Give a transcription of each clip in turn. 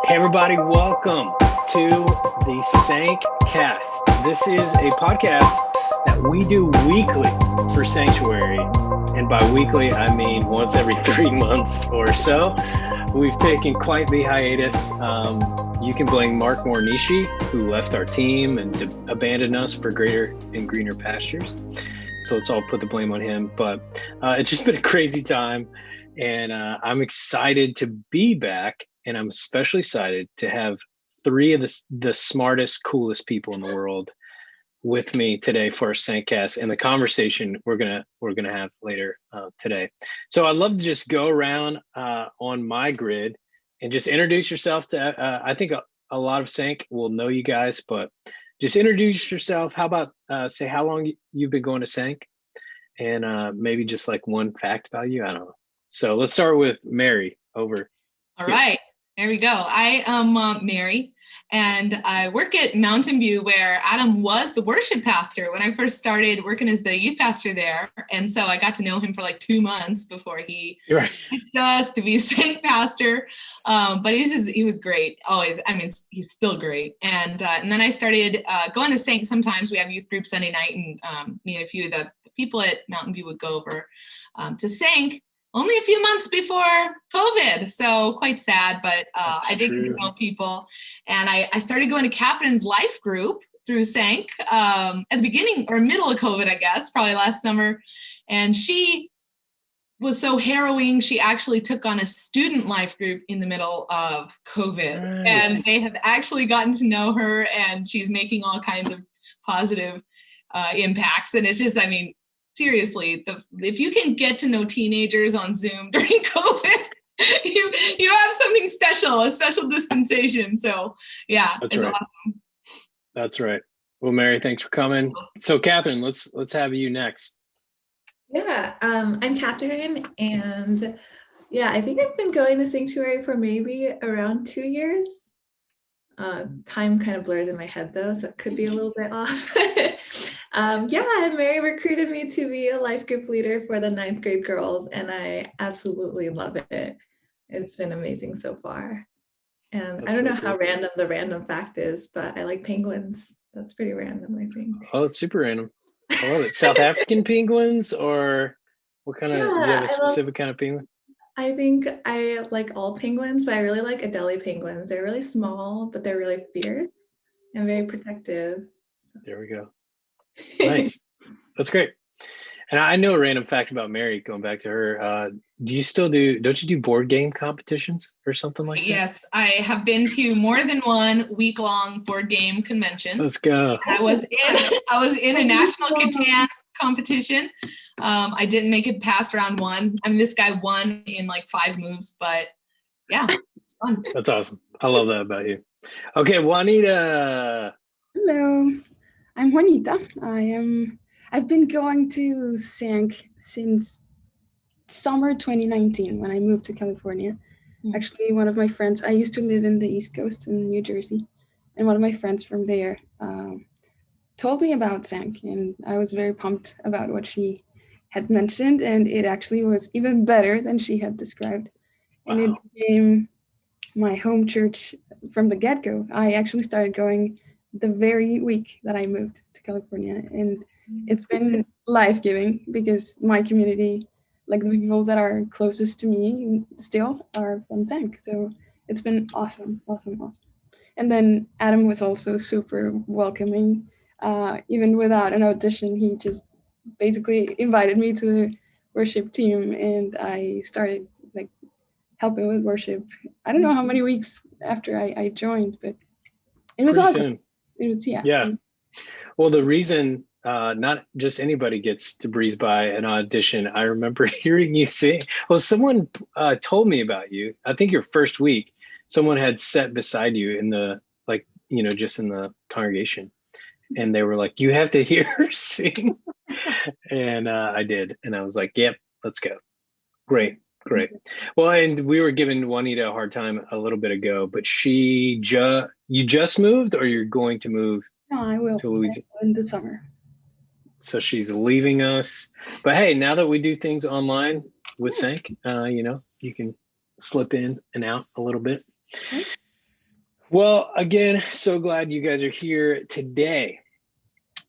Hey everybody, welcome to the Sanc Cast. This is a podcast that we do weekly for Sanctuary. And by weekly, I mean once every 3 months or so. We've taken quite the hiatus. You can blame Mark Mornishi, who left our team and abandoned us for greater and greener pastures. So let's all put the blame on him. But it's just been a crazy time. And I'm excited to be back. And I'm especially excited to have three of the smartest, coolest people in the world with me today for our Sanc Cast and the conversation we're gonna have later today. So I'd love to just go around on my grid and just introduce yourself to. I think a lot of Sanc will know you guys, but just introduce yourself. How about say how long you've been going to Sanc, and maybe just like one fact about you. I don't know. So let's start with Mary. Over. All right. There we go. I am Mary, and I work at Mountain View, where Adam was the worship pastor when I first started working as the youth pastor there. And so I got to know him for like 2 months before he picked us to be Sanc pastor. But he was great. Always. I mean, he's still great. And then I started going to Sanc sometimes. We have youth group Sunday night, and me and a few of the people at Mountain View would go over to Sanc. Only a few months before COVID, so quite sad, but I did get to know people. And I started going to Catherine's life group through Sanc at the beginning or middle of COVID, I guess, probably last summer. And she was so harrowing, she actually took on a student life group in the middle of COVID. Nice. And they have actually gotten to know her, and she's making all kinds of positive impacts. And it's just, I mean, seriously, if you can get to know teenagers on Zoom during COVID, you have something special, a special dispensation. So yeah, that's right. Awesome. That's right. Well, Mary, thanks for coming. So Catherine, let's have you next. Yeah, I'm Catherine, and yeah, I think I've been going to Sanctuary for maybe around 2 years. Time kind of blurs in my head though, so it could be a little bit off. And Mary recruited me to be a life group leader for the 9th grade girls, and I absolutely love it. It's been amazing so far. And I don't know how random the random fact is, but I like penguins. That's pretty random, I think. Oh, it's super random. I love it. South African penguins, or what kind of, do you have a specific kind of penguin? I think I like all penguins, but I really like Adelie penguins. They're really small, but they're really fierce and very protective. So. There we go. Nice. That's great. And I know a random fact about Mary, going back to her. Don't you do board game competitions or something like that? Yes, I have been to more than one week-long board game convention. Let's go. I was in a national Catan competition. I didn't make it past round 1. I mean, this guy won in like 5 moves, but yeah, it's fun. That's awesome. I love that about you. Okay, Juanita. Hello, I'm Juanita. I've been going to Sanc since summer 2019 when I moved to California. Actually, one of my friends, I used to live in the East Coast in New Jersey, and one of my friends from there told me about Sanc, and I was very pumped about what she had mentioned, and it actually was even better than she had described. Wow. And it became my home church from the get-go. I actually started going the very week that I moved to California, and it's been life-giving because my community, like the people that are closest to me still, are from Sanc. So it's been awesome. And then Adam was also super welcoming. Even without an audition, he just basically invited me to the worship team, and I started like helping with worship. I don't know how many weeks after I joined, but it was awesome. Soon. It was, yeah. Yeah. Well, the reason not just anybody gets to breeze by an audition, I remember hearing you sing. Well, someone told me about you. I think your first week, someone had sat beside you in the, like, just in the congregation. And they were like, you have to hear her sing. And I did. And I was like, yep, let's go. Great. Well, and we were giving Juanita a hard time a little bit ago, but you just moved, or you're going to move? No, I will to Louisiana in the summer. So she's leaving us. But hey, now that we do things online with Sanc, you can slip in and out a little bit. Well, again, so glad you guys are here today.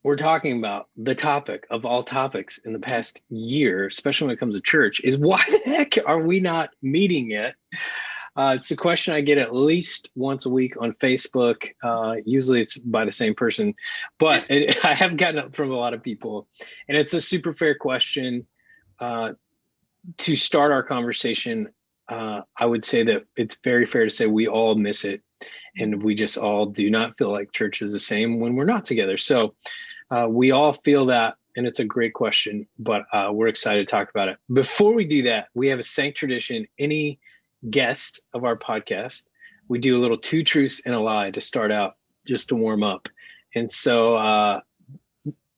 We're talking about the topic of all topics in the past year, especially when it comes to church, is why the heck are we not meeting yet? It's a question I get at least once a week on Facebook. Usually it's by the same person, but I have gotten it from a lot of people. And it's a super fair question. To start our conversation, I would say that it's very fair to say we all miss it. And we just all do not feel like church is the same when we're not together. So we all feel that, and it's a great question, but we're excited to talk about it. Before we do that, we have a Sanc tradition. Any guest of our podcast, we do a little 2 truths and a lie to start out, just to warm up. And so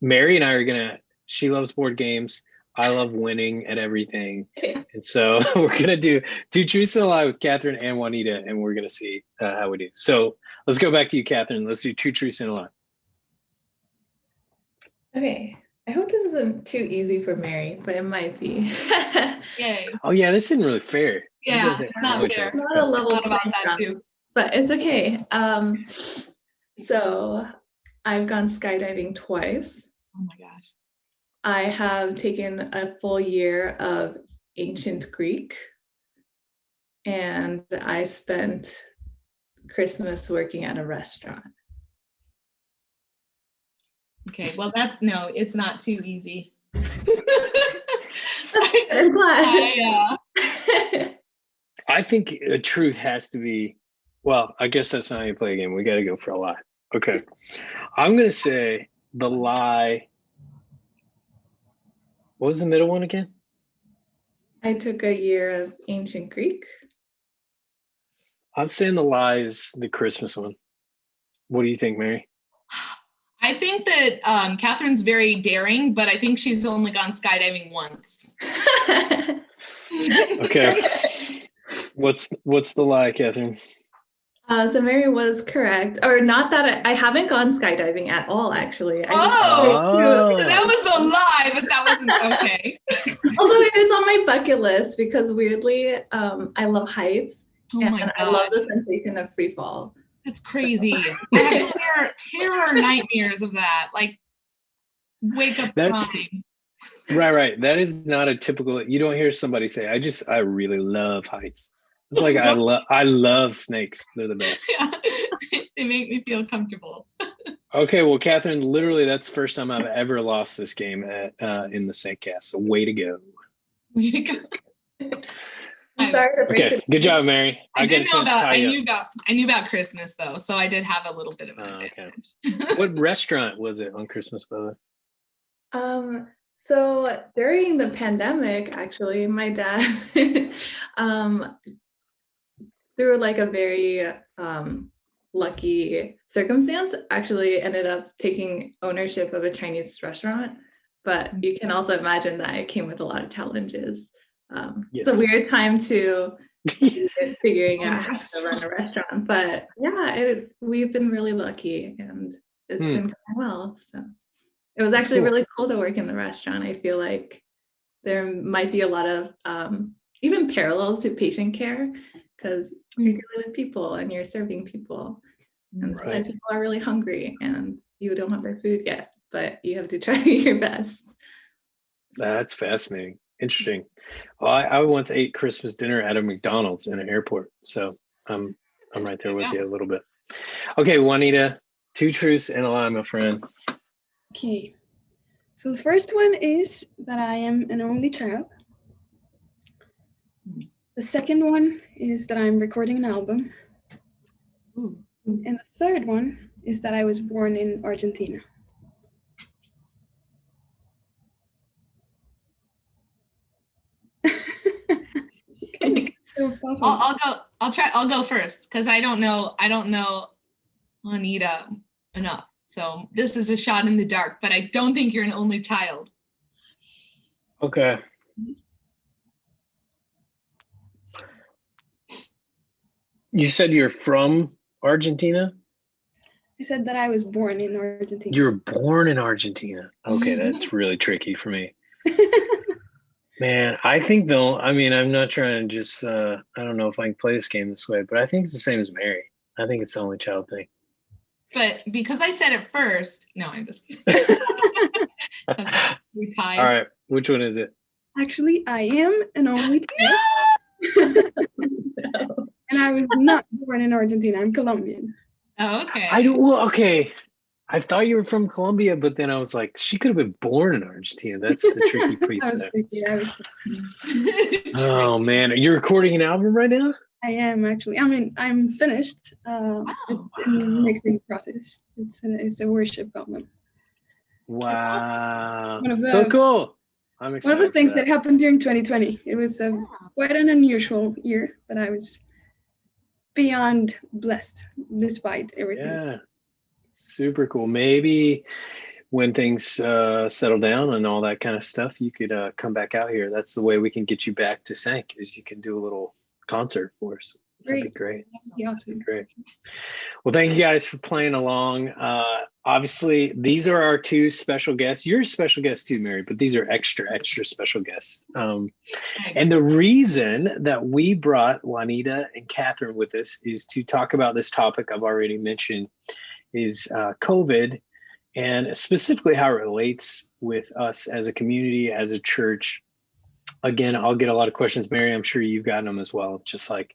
Mary and I are she loves board games. I love winning at everything. And so we're going to do 2 truths and a lie with Catherine and Juanita, and we're going to see how we do. So let's go back to you, Catherine. Let's do 2 truths and a lie. Okay. I hope this isn't too easy for Mary, but it might be. Yay. Oh, yeah, this isn't really fair. Yeah, it's not fair. Not a level Thought about playing that ground, too. but it's okay. So I've gone skydiving twice. Oh my gosh. I have taken a full year of ancient Greek, and I spent Christmas working at a restaurant. Okay, well it's not too easy. I'm glad. I think a truth has to be, well, I guess that's not how you play a game. We got to go for a lie. Okay. I'm going to say the lie. What was the middle one again? I took a year of ancient Greek. I'm saying the lie is the Christmas one. What do you think, Mary? I think that Catherine's very daring, but I think she's only gone skydiving once. Okay. What's the lie, Catherine? So Mary was correct, or not that I haven't gone skydiving at all, actually. That was the lie, but that wasn't okay. Although it is on my bucket list because weirdly, I love heights, and I love the sensation of free fall. That's crazy. I have terror nightmares of that. Like, wake up crying. Right. That is not a typical. You don't hear somebody say, "I really love heights." It's like I love snakes. They're the best. Yeah, they make me feel comfortable. Okay, well, Catherine, literally, that's the first time I've ever lost this game in the Sanc Cast. So way to go. Way to go. I'm sorry to break Okay, good job, Mary. I knew about Christmas though, so I did have a little bit of an advantage. Okay. What restaurant was it on Christmas, by the way? So during the pandemic, actually, my dad through like a very lucky circumstance, actually ended up taking ownership of a Chinese restaurant. But you can also imagine that it came with a lot of challenges. Yes. It's a weird time to figuring out how to run a restaurant. But yeah, we've been really lucky, and it's been going well. So it was actually really cool to work in the restaurant. I feel like there might be a lot of even parallels to patient care, because you're dealing with people and you're serving people. And sometimes people are really hungry and you don't have their food yet, but you have to try your best. That's fascinating. Interesting. Well, I once ate Christmas dinner at a McDonald's in an airport. So I'm right there with you a little bit. Okay, Juanita, 2 truths and a lie, my friend. Okay. So the first one is that I am an only child. The second one is that I'm recording an album. And the third one is that I was born in Argentina. Okay. I'll go first because I don't know Juanita enough. So this is a shot in the dark, but I don't think you're an only child. Okay. You said you're from Argentina? I said that I was born in Argentina. You were born in Argentina. Okay, that's really tricky for me. Man, I think though, I mean, I'm not trying to just, I don't know if I can play this game this way, but I think it's the same as Mary. I think it's the only child thing. But because I said it first, no, I'm just kidding. Okay, we tied. All right, which one is it? Actually, I am an only child. No. And I was not born in Argentina. I'm Colombian. Oh, okay. Okay. I thought you were from Colombia, but then I was like, she could have been born in Argentina. That's the tricky piece there. Oh man, you're recording an album right now? I am actually. I mean, I'm finished. It's in the mixing process. It's a worship album. Wow, One of so the- cool. I'm One excited. of the things for that happened during 2020. It was quite an unusual year, but I was beyond blessed despite everything. Yeah, super cool. Maybe when things settle down and all that kind of stuff, you could come back out here. That's the way we can get you back to Sanc, is you can do a little concert for us. That'd be great. That'd be awesome. Great. Well, thank you guys for playing along. Obviously, these are our two special guests. You're a special guest too, Mary, but these are extra special guests. And the reason that we brought Juanita and Catherine with us is to talk about this topic I've already mentioned, is COVID, and specifically how it relates with us as a community, as a church. Again, I'll get a lot of questions, Mary. I'm sure you've gotten them as well. Just like,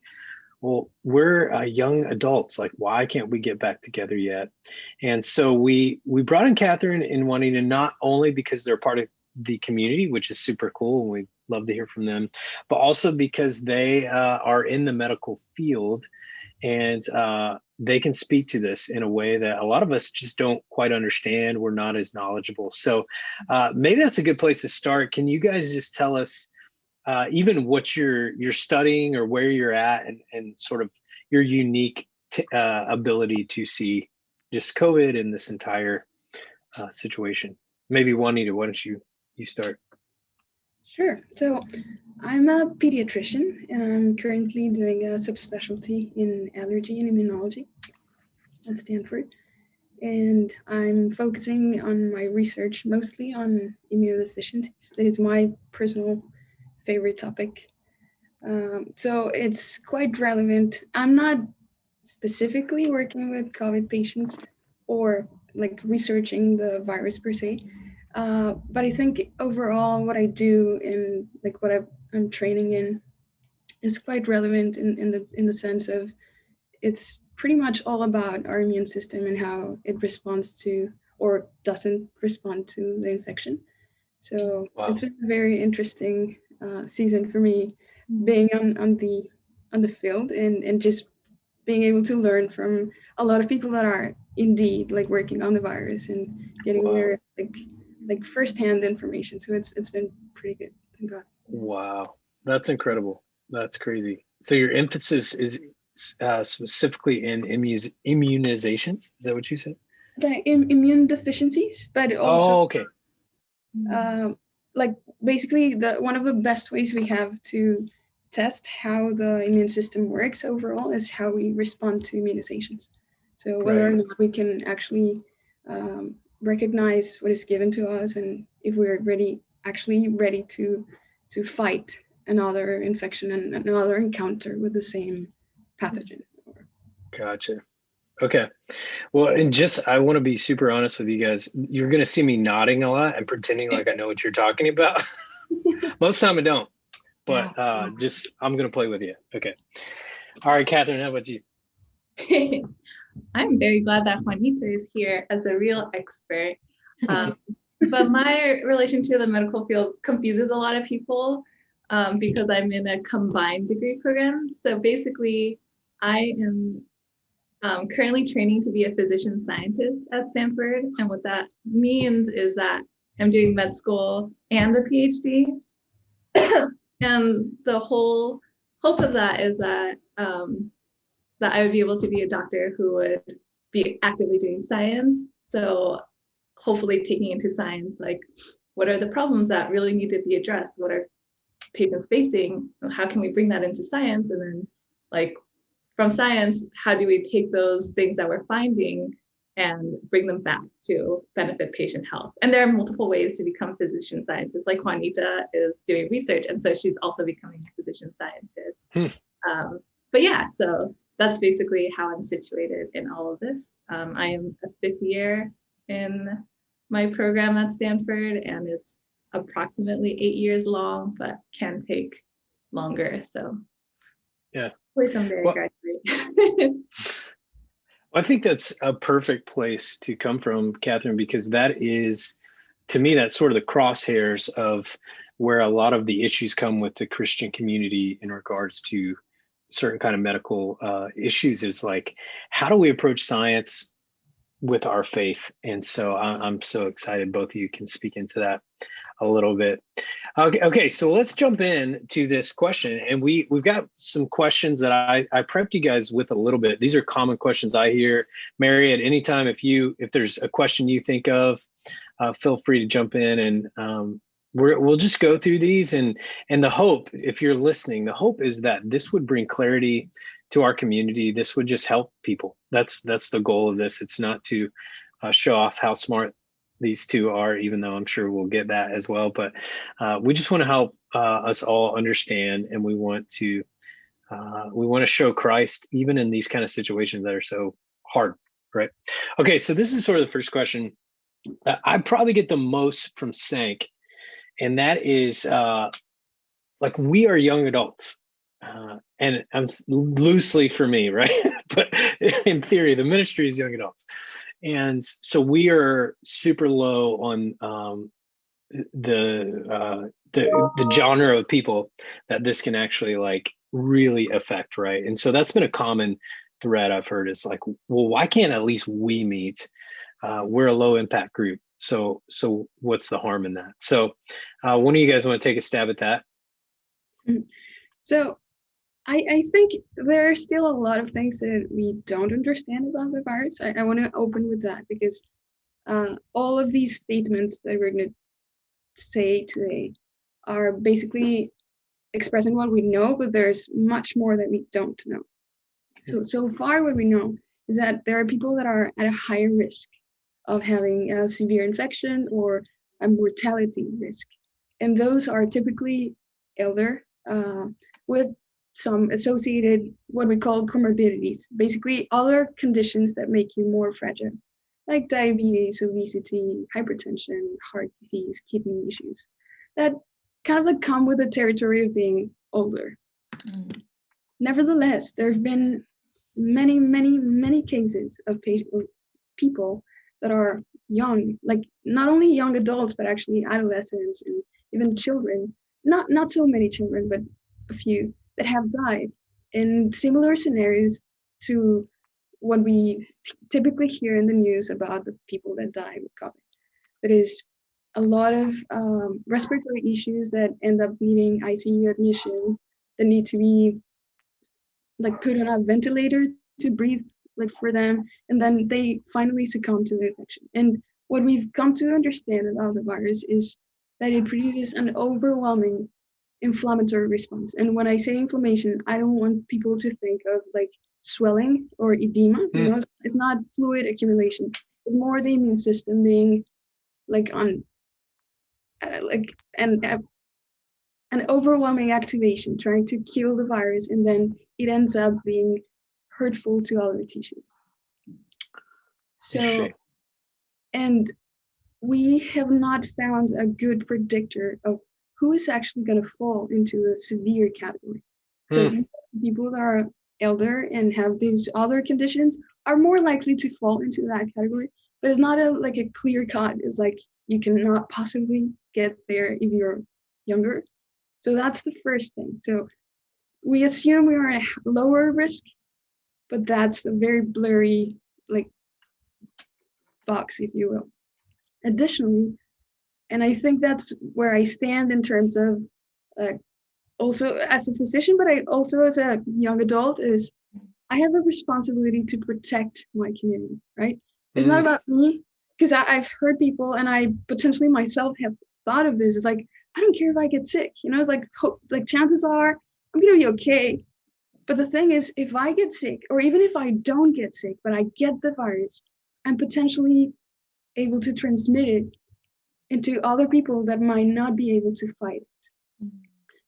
well, we're young adults. Like, why can't we get back together yet? And so we brought in Catherine and Juanita, not only because they're part of the community, which is super cool, and we love to hear from them, but also because they are in the medical field, and they can speak to this in a way that a lot of us just don't quite understand. We're not as knowledgeable. So maybe that's a good place to start. Can you guys just tell us even what you're studying or where you're at, and sort of your unique ability to see just COVID and this entire situation? Maybe Juanita, why don't you start? Sure. So I'm a pediatrician, and I'm currently doing a subspecialty in allergy and immunology at Stanford. And I'm focusing on my research mostly on immunodeficiencies. That is my personal favorite topic. So it's quite relevant. I'm not specifically working with COVID patients or like researching the virus per se, but I think overall what I do and like what I'm training in is quite relevant in the sense of it's pretty much all about our immune system and how it responds to or doesn't respond to the infection. So It's been a very interesting season for me, being on the field and just being able to learn from a lot of people that are indeed like working on the virus and getting their like firsthand information. So it's been pretty good. Thank God. Wow, that's incredible. That's crazy. So your emphasis is specifically in immunizations. Is that what you said? The immune deficiencies, but also okay. Like basically one of the best ways we have to test how the immune system works overall is how we respond to immunizations. So whether or not we can actually recognize what is given to us and if we're ready to fight another infection and another encounter with the same pathogen. Gotcha. Okay. Well, and just, I want to be super honest with you guys. You're going to see me nodding a lot and pretending like I know what you're talking about. Most of the time I don't, but just, I'm going to play with you. Okay. All right, Catherine, how about you? I'm very glad that Juanita is here as a real expert. But my relation to the medical field confuses a lot of people because I'm in a combined degree program. So basically, I am currently training to be a physician scientist at Stanford. And what that means is that I'm doing med school and a PhD. And the whole hope of that is that that I would be able to be a doctor who would be actively doing science. So hopefully taking into science, like what are the problems that really need to be addressed? What are patients facing? How can we bring that into science? And then like from science, how do we take those things that we're finding and bring them back to benefit patient health? And there are multiple ways to become physician scientists, like Juanita is doing research. And so she's also becoming a physician scientist. But yeah, so that's basically how I'm situated in all of this. I am a 5th year in my program at Stanford, and it's approximately 8 years long, but can take longer. So yeah, hopefully someday I graduate. I think that's a perfect place to come from, Catherine, because that is, to me, that's sort of the crosshairs of where a lot of the issues come with the Christian community in regards to certain kind of medical issues, is like, how do we approach science with our faith? And so I'm so excited both of you can speak into that a little bit. Okay, so let's jump in to this question, and we've got some questions that I prepped you guys with a little bit. These are common questions I hear. Mary, at any time, if there's a question you think of, feel free to jump in, and we'll just go through these. And the hope, if you're listening, the hope is that this would bring clarity to our community. This would just help people. That's the goal of this. It's not to show off how smart these two are, even though I'm sure we'll get that as well. But we just want to help us all understand, and we want to show Christ even in these kind of situations that are so hard, right? Okay, so this is sort of the first question I probably get the most from Sanc, and that is like, we are young adults, and I'm loosely for me, right? But in theory, the ministry is young adults. And so we are super low on the genre of people that this can actually like really affect, right? And so that's been a common thread I've heard, is like, well, why can't at least we meet? We're a low impact group, so what's the harm in that? So one of you guys want to take a stab at that? So I think there are still a lot of things that we don't understand about the virus. I want to open with that, because all of these statements that we're going to say today are basically expressing what we know, but there's much more that we don't know. So far, what we know is that there are people that are at a higher risk of having a severe infection or a mortality risk. And those are typically elder with some associated, what we call comorbidities, basically other conditions that make you more fragile, like diabetes, obesity, hypertension, heart disease, kidney issues, that kind of like come with the territory of being older. Nevertheless, there have been many cases of people that are young, like not only young adults, but actually adolescents and even children, not so many children, but a few, that have died in similar scenarios to what we typically hear in the news about the people that die with COVID. That is a lot of respiratory issues that end up needing ICU admission, that need to be like put on a ventilator to breathe like for them, and then they finally succumb to the infection. And what we've come to understand about the virus is that it produces an overwhelming inflammatory response. And when I say inflammation, I don't want people to think of like swelling or edema. You know, it's not fluid accumulation, but more the immune system being like on like an overwhelming activation, trying to kill the virus, and then it ends up being hurtful to other tissues. So, and we have not found a good predictor of who is actually going to fall into a severe category. So people that are elder and have these other conditions are more likely to fall into that category, but it's not like a clear cut. It's like you cannot possibly get there if you're younger. So that's the first thing. So we assume we are at a lower risk, but that's a very blurry like box, if you will. Additionally, and I think that's where I stand in terms of also as a physician, but I also as a young adult, is I have a responsibility to protect my community, right? It's not about me, because I've heard people, and I potentially myself have thought of this, it's like, I don't care if I get sick, you know, it's like, like chances are I'm gonna be okay. But the thing is, if I get sick, or even if I don't get sick, but I get the virus, I'm potentially able to transmit it into other people that might not be able to fight it.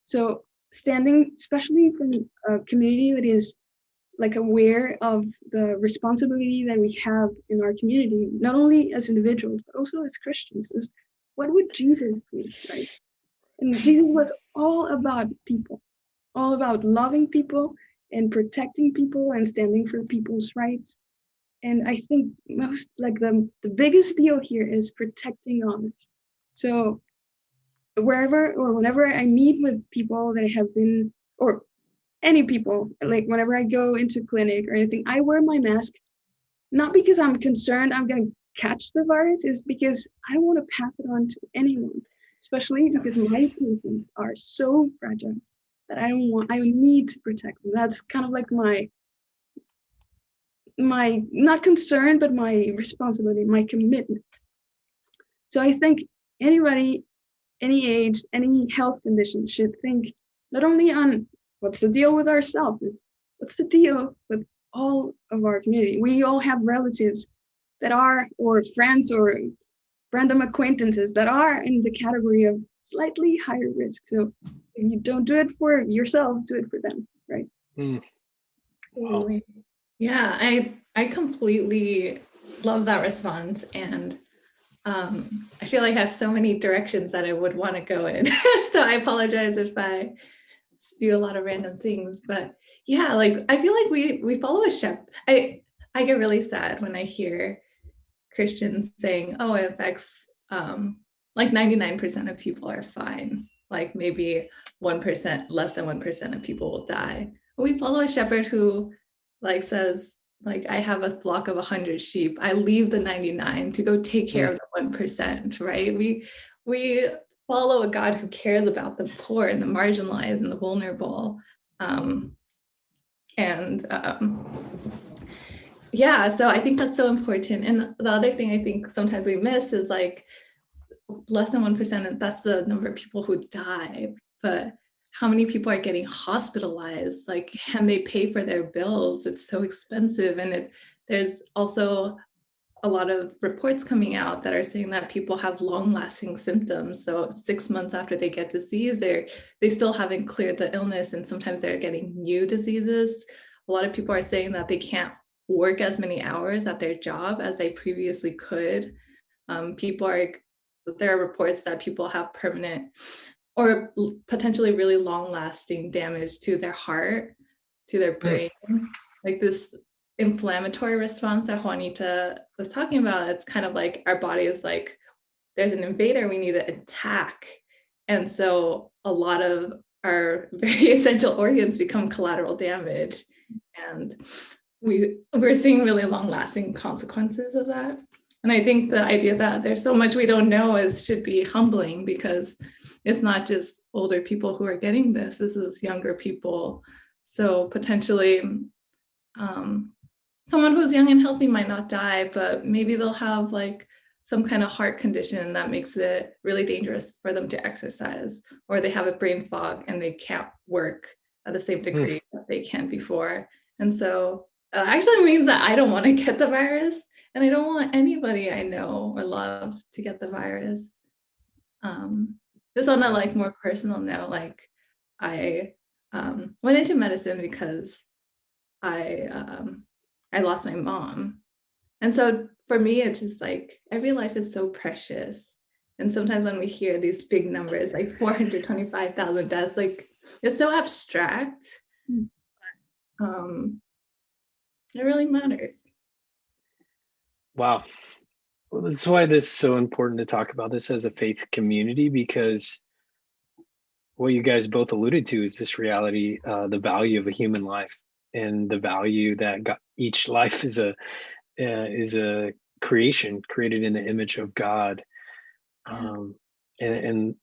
So standing, especially from a community that is like aware of the responsibility that we have in our community, not only as individuals, but also as Christians, is what would Jesus do, right? And Jesus was all about people, all about loving people and protecting people and standing for people's rights. And I think most, like the biggest deal here is protecting others. So wherever or whenever I meet with people that have been, or any people, like whenever I go into clinic or anything, I wear my mask, not because I'm concerned I'm going to catch the virus, is because I don't want to pass it on to anyone, especially because my patients are so fragile that I need to protect them. That's kind of like my not concern, but my responsibility, my commitment. So I think anybody, any age, any health condition should think not only on what's the deal with ourselves, is what's the deal with all of our community. We all have relatives that are, or friends or random acquaintances that are in the category of slightly higher risk. So if you don't do it for yourself, do it for them, right? Wow. Yeah, I completely love that response. And I feel like I have so many directions that I would want to go in. So I apologize if I spew a lot of random things. But yeah, like I feel like we follow a shepherd. I get really sad when I hear Christians saying, oh, it affects like 99% of people are fine. Like maybe 1%, less than 1% of people will die. But we follow a shepherd who like says, like, I have a flock of 100 sheep. I leave the 99 to go take care of the 1%, right? We follow a God who cares about the poor and the marginalized and the vulnerable. Yeah, so I think that's so important. And the other thing I think sometimes we miss is like less than 1%, that's the number of people who die. But how many people are getting hospitalized? Like, can they pay for their bills? It's so expensive. And there's also a lot of reports coming out that are saying that people have long-lasting symptoms. So 6 months after they get disease, they still haven't cleared the illness, and sometimes they're getting new diseases. A lot of people are saying that they can't work as many hours at their job as they previously could. There are reports that people have permanent or potentially really long-lasting damage to their heart, to their brain, like this inflammatory response that Juanita was talking about. It's kind of like our body is like, there's an invader we need to attack. And so a lot of our very essential organs become collateral damage. And we're seeing really long-lasting consequences of that. And I think the idea that there's so much we don't know should be humbling, because it's not just older people who are getting this is younger people. So potentially someone who's young and healthy might not die, but maybe they'll have like some kind of heart condition that makes it really dangerous for them to exercise, or they have a brain fog and they can't work at the same degree that they can before. And so it actually means that I don't want to get the virus, and I don't want anybody I know or love to get the virus. Just on a like more personal note, like I went into medicine because I lost my mom. And so for me, it's just like every life is so precious. And sometimes when we hear these big numbers, like 425,000 deaths, like it's so abstract. It really matters. Wow. Well, that's why this is so important to talk about this as a faith community, because what you guys both alluded to is this reality, the value of a human life, and the value that each life is a creation created in the image of God. And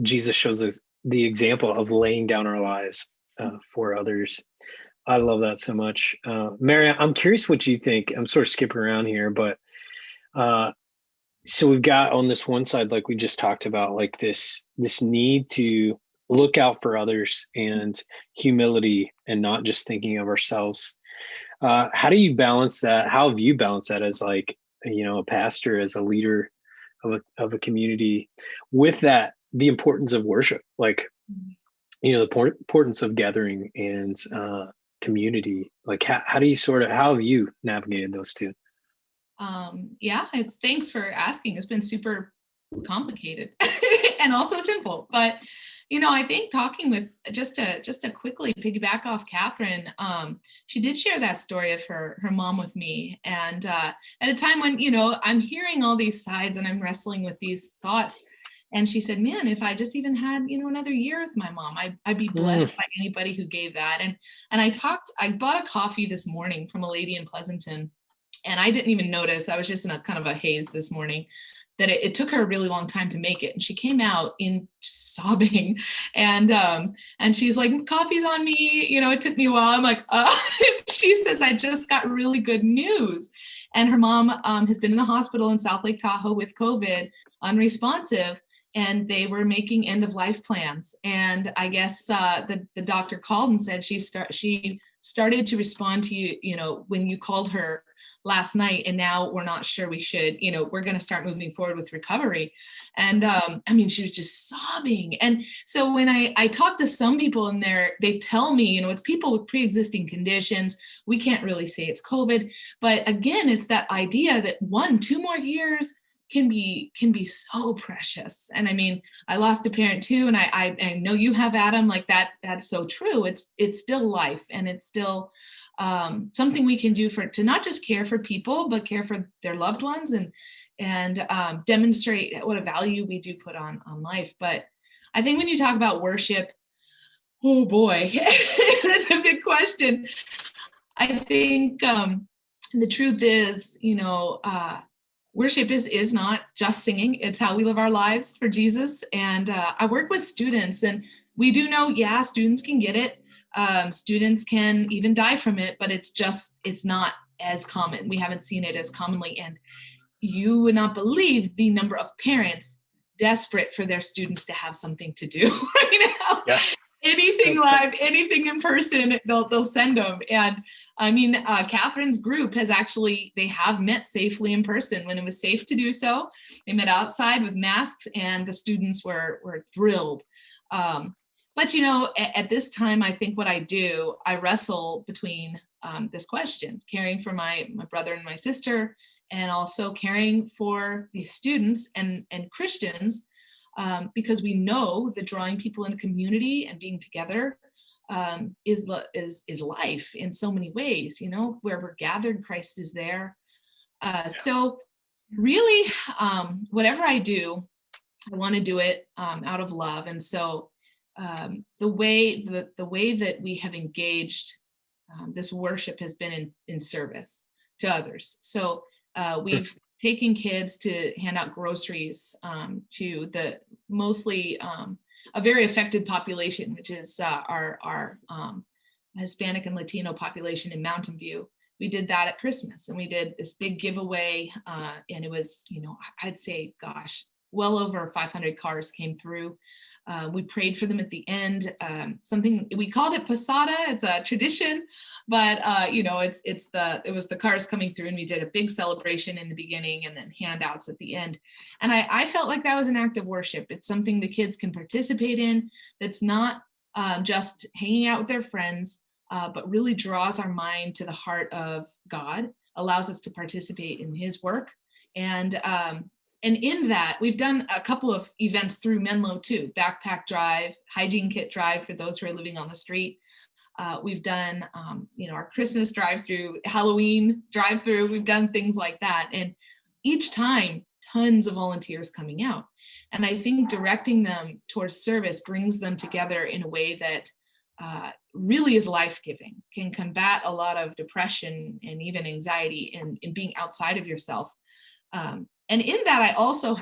Jesus shows us the example of laying down our lives for others. I love that so much. Mary, I'm curious what you think. I'm sort of skipping around here, but so we've got on this one side, like we just talked about, like this need to look out for others and humility and not just thinking of ourselves. How do you balance that? How have you balanced that as like, a pastor, as a leader of a community, with that, the importance of worship, like, the importance of gathering and community? Like how do you how have you navigated those two? Yeah, thanks for asking. It's been super complicated and also simple, but I think talking with just to quickly piggyback off Catherine, she did share that story of her mom with me, and at a time when I'm hearing all these sides and I'm wrestling with these thoughts, and she said, "Man, if I just even had another year with my mom, I'd be blessed by anybody who gave that." And I bought a coffee this morning from a lady in Pleasanton. And I didn't even notice, I was just in a kind of a haze this morning, that it took her a really long time to make it. And she came out in sobbing, and she's like, "Coffee's on me." It took me a while. I'm like, she says, "I just got really good news." And her mom has been in the hospital in South Lake Tahoe with COVID, unresponsive, and they were making end of life plans. And I guess the doctor called and said she started to respond to you, when you called her last night, and now we're not sure we should, we're going to start moving forward with recovery. And she was just sobbing. And so when I talk to some people in there, they tell me, it's people with pre-existing conditions. We can't really say it's COVID, but again, it's that idea that 1-2 more years can be so precious. And I lost a parent too. And I know you have, Adam, like that. That's so true. It's still life, and it's still something we can do to not just care for people, but care for their loved ones, and demonstrate what a value we do put on life. But I think when you talk about worship, oh boy, that's a big question. I think the truth is, worship is not just singing. It's how we live our lives for Jesus. And I work with students, and we do know, students can get it. Students can even die from it, but it's not as common. We haven't seen it as commonly. And you would not believe the number of parents desperate for their students to have something to do right now. Yeah. Anything live, anything in person, they'll send them. And Catherine's group they have met safely in person when it was safe to do so. They met outside with masks, and the students were thrilled. But at this time, I think what I do, I wrestle between this question, caring for my brother and my sister, and also caring for these students and Christians, because we know that drawing people in a community and being together is life in so many ways. Where we're gathered, Christ is there. So really, whatever I do, I want to do it out of love. And so the way that we have engaged this worship has been in service to others. So we've taken kids to hand out groceries to the mostly a very affected population, which is our Hispanic and Latino population in Mountain View. We did that at Christmas, and we did this big giveaway, and it was, I'd say, well over 500 cars came through. We prayed for them at the end. Something we called it posada. It's a tradition, but it was the cars coming through, and we did a big celebration in the beginning and then handouts at the end. And I felt like that was an act of worship. It's something the kids can participate in. That's not just hanging out with their friends, but really draws our mind to the heart of God, allows us to participate in His work. And in that, we've done a couple of events through Menlo too, backpack drive, hygiene kit drive for those who are living on the street. We've done, our Christmas drive-through, Halloween drive-through. We've done things like that. And each time, tons of volunteers coming out. And I think directing them towards service brings them together in a way that really is life-giving, can combat a lot of depression and even anxiety in being outside of yourself. And in that, I also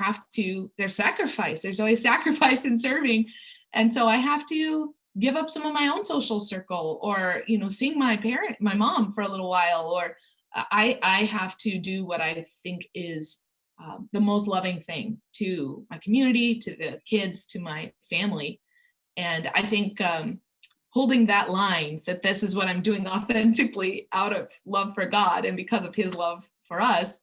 there's sacrifice. There's always sacrifice in serving. And so I have to give up some of my own social circle, or, seeing my mom for a little while, or I have to do what I think is the most loving thing to my community, to the kids, to my family. And I think holding that line, that this is what I'm doing authentically out of love for God and because of His love for us,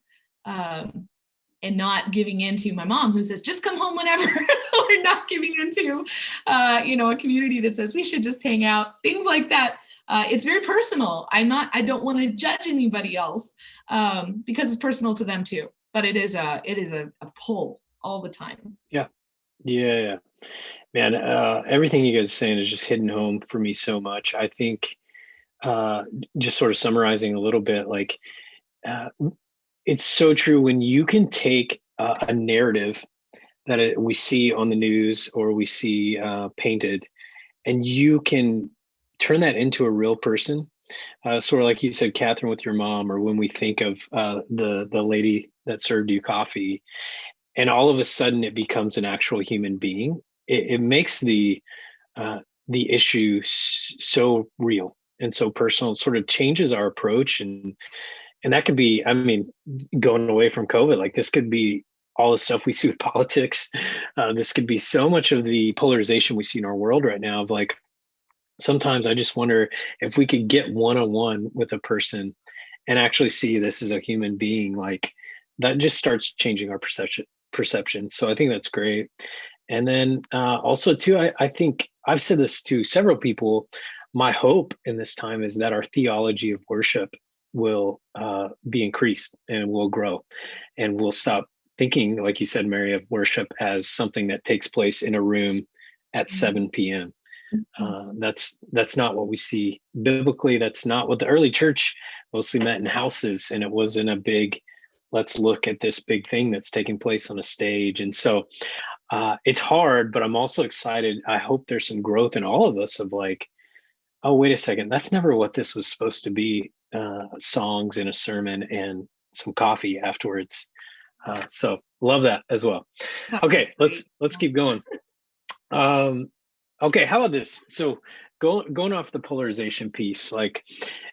and not giving into my mom who says, just come home whenever, or not giving into, a community that says we should just hang out, things like that. it's very personal. I don't want to judge anybody else because it's personal to them too. But it is a pull all the time. Yeah. Man, everything you guys are saying is just hitting home for me so much. I think just sort of summarizing a little bit, like it's so true when you can take a narrative that we see on the news or we see painted, and you can turn that into a real person. Sort of like you said, Catherine, with your mom, or when we think of the lady that served you coffee, and all of a sudden it becomes an actual human being. It makes the issue so real and so personal. It sort of changes our approach, and that could be, I mean, going away from COVID, like this could be all the stuff we see with politics. This could be so much of the polarization we see in our world right now. Of like, sometimes I just wonder if we could get one-on-one with a person and actually see this as a human being, like that just starts changing our perception. So I think that's great. And then also too, I think I've said this to several people. My hope in this time is that our theology of worship will be increased and will grow, and we'll stop thinking, like you said, Mary, of worship as something that takes place in a room at 7 p.m. That's not what we see biblically. That's not what the early church mostly met in houses, and it wasn't a big, let's look at this big thing that's taking place on a stage. And so it's hard, but I'm also excited. I hope there's some growth in all of us of like, oh, wait a second, that's never what this was supposed to be. Songs and a sermon and some coffee afterwards. So love that as well. Okay, let's keep going. Okay, how about this? So going off the polarization piece, like,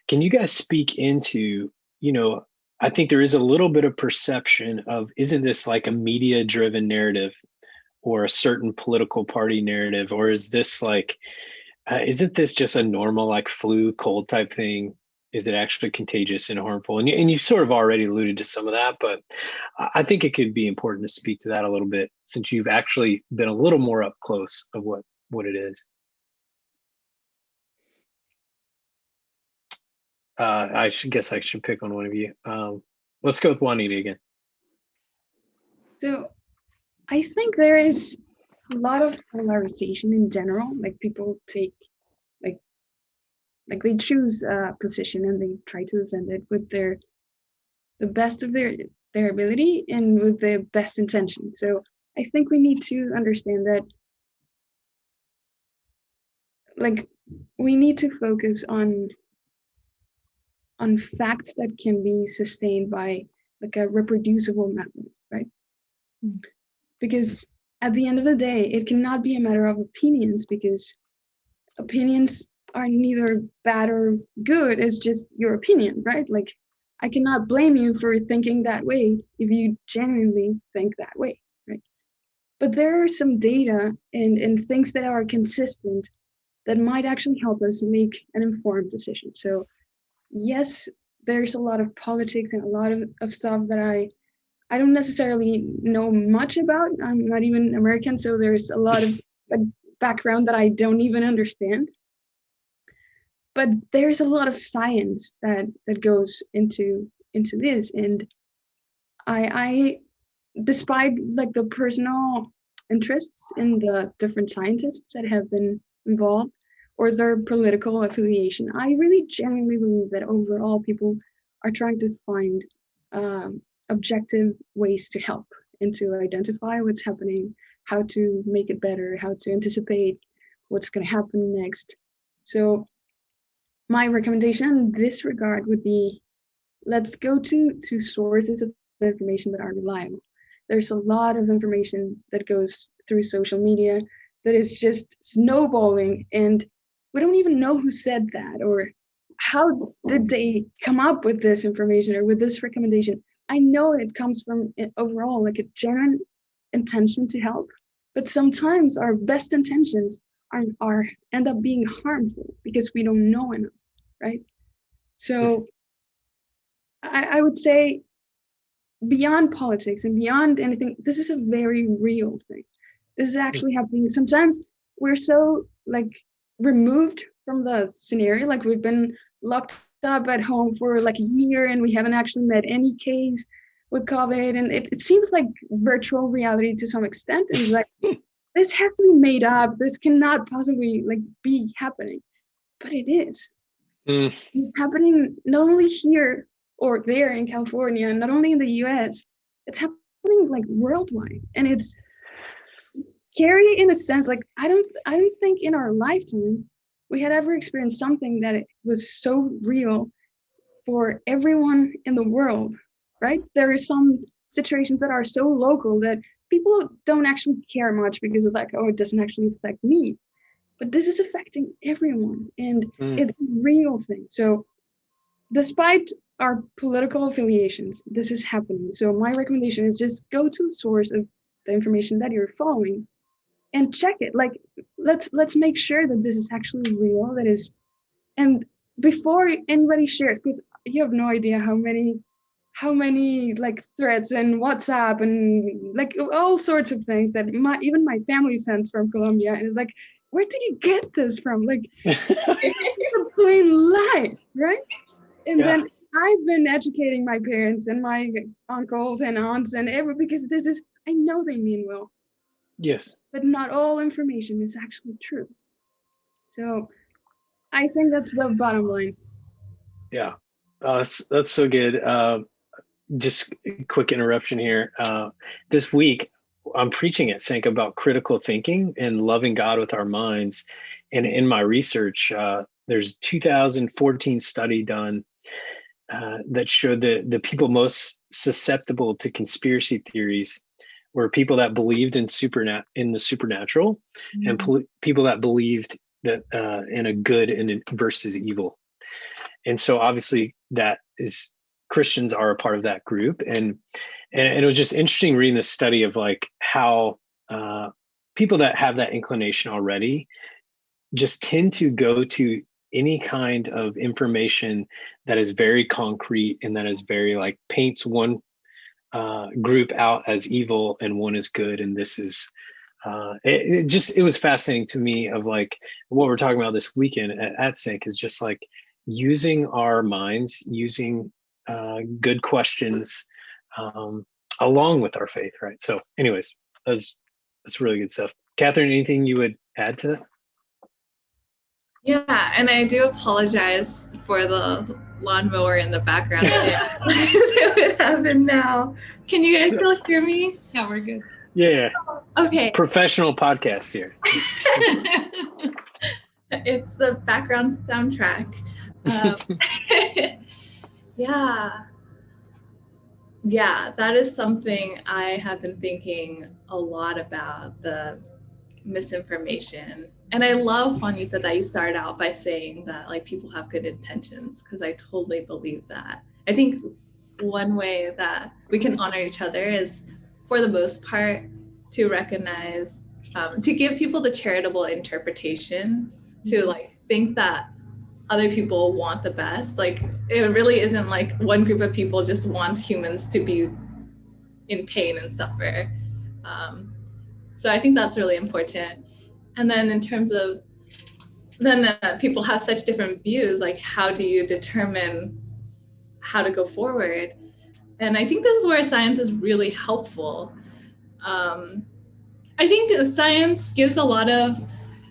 can you guys speak into, I think there is a little bit of perception of, isn't this like a media driven narrative or a certain political party narrative, or is this like, isn't this just a normal like flu cold type thing? Is it actually contagious and harmful? And you sort of already alluded to some of that, but I think it could be important to speak to that a little bit, since you've actually been a little more up close of what it is. I guess I should pick on one of you. Let's go with Juanita again. So I think there is a lot of polarization in general. Like people take like they choose a position and they try to defend it with the best of their ability and with the best intention. So I think we need to understand that, like, we need to focus on facts that can be sustained by like a reproducible method, right? Mm-hmm. Because at the end of the day, it cannot be a matter of opinions, because opinions are neither bad or good. It's just your opinion, right? Like, I cannot blame you for thinking that way if you genuinely think that way, right? But there are some data and things that are consistent that might actually help us make an informed decision. So yes, there's a lot of politics and a lot of stuff that I don't necessarily know much about. I'm not even American, so there's a lot of background that I don't even understand. But there's a lot of science that goes into this, and I despite like the personal interests in the different scientists that have been involved or their political affiliation, I really genuinely believe that overall people are trying to find objective ways to help and to identify what's happening, how to make it better, how to anticipate what's going to happen next. So my recommendation in this regard would be, let's go to sources of information that are reliable. There's a lot of information that goes through social media that is just snowballing, and we don't even know who said that or how did they come up with this information or with this recommendation. I know it comes from overall like a genuine intention to help, but sometimes our best intentions are end up being harmful because we don't know enough, right? So I would say, beyond politics and beyond anything, this is a very real thing. This is actually happening. Sometimes we're so like removed from the scenario. Like we've been locked up at home for like a year and we haven't actually met any case with COVID. And it seems like virtual reality to some extent. And it's like, this has to be made up. This cannot possibly like be happening, but it is. It's happening not only here or there in California, not only in the US, it's happening like worldwide. And it's scary in a sense. Like I don't think in our lifetime we had ever experienced something that it was so real for everyone in the world, right? There are some situations that are so local that people don't actually care much because it's like, oh, it doesn't actually affect me. But this is affecting everyone, and it's a real thing. So despite our political affiliations, this is happening. So my recommendation is just go to the source of the information that you're following and check it. Like let's make sure that this is actually real. That is, and before anybody shares, because you have no idea how many like threads and WhatsApp and like all sorts of things that even my family sends from Colombia, and it's like, where did you get this from? Like, it's a plain lie, right? And then I've been educating my parents and my uncles and aunts and because this is, I know they mean well. Yes. But not all information is actually true. So I think that's the bottom line. Yeah. That's so good. Just a quick interruption here. This week, I'm preaching at Sanc about critical thinking and loving God with our minds. And in my research, there's a 2014 study done that showed that the people most susceptible to conspiracy theories were people that believed in the supernatural, and people that believed that in a good and versus evil. And so obviously that is, Christians are a part of that group. And it was just interesting reading this study of like how people that have that inclination already just tend to go to any kind of information that is very concrete and that is very like paints one group out as evil and one is good. And this is, it was fascinating to me of like what we're talking about this weekend at Sanc is just like using our minds, using good questions along with our faith, right? So anyways, that's really good stuff. Catherine, anything you would add to that? Yeah, and I do apologize for the lawnmower in the background. It would happen now. Can you guys still hear me? Yeah, we're good. Yeah. Okay. Professional podcast here. It's the background soundtrack. Yeah, that is something I have been thinking a lot about, the misinformation. And I love, Juanita, that you started out by saying that like people have good intentions, because I totally believe that. I think one way that we can honor each other is, for the most part, to recognize, to give people the charitable interpretation, to like think that other people want the best. Like it really isn't like one group of people just wants humans to be in pain and suffer. So I think that's really important. And then in terms of, then people have such different views, like how do you determine how to go forward? And I think this is where science is really helpful. I think science gives a lot of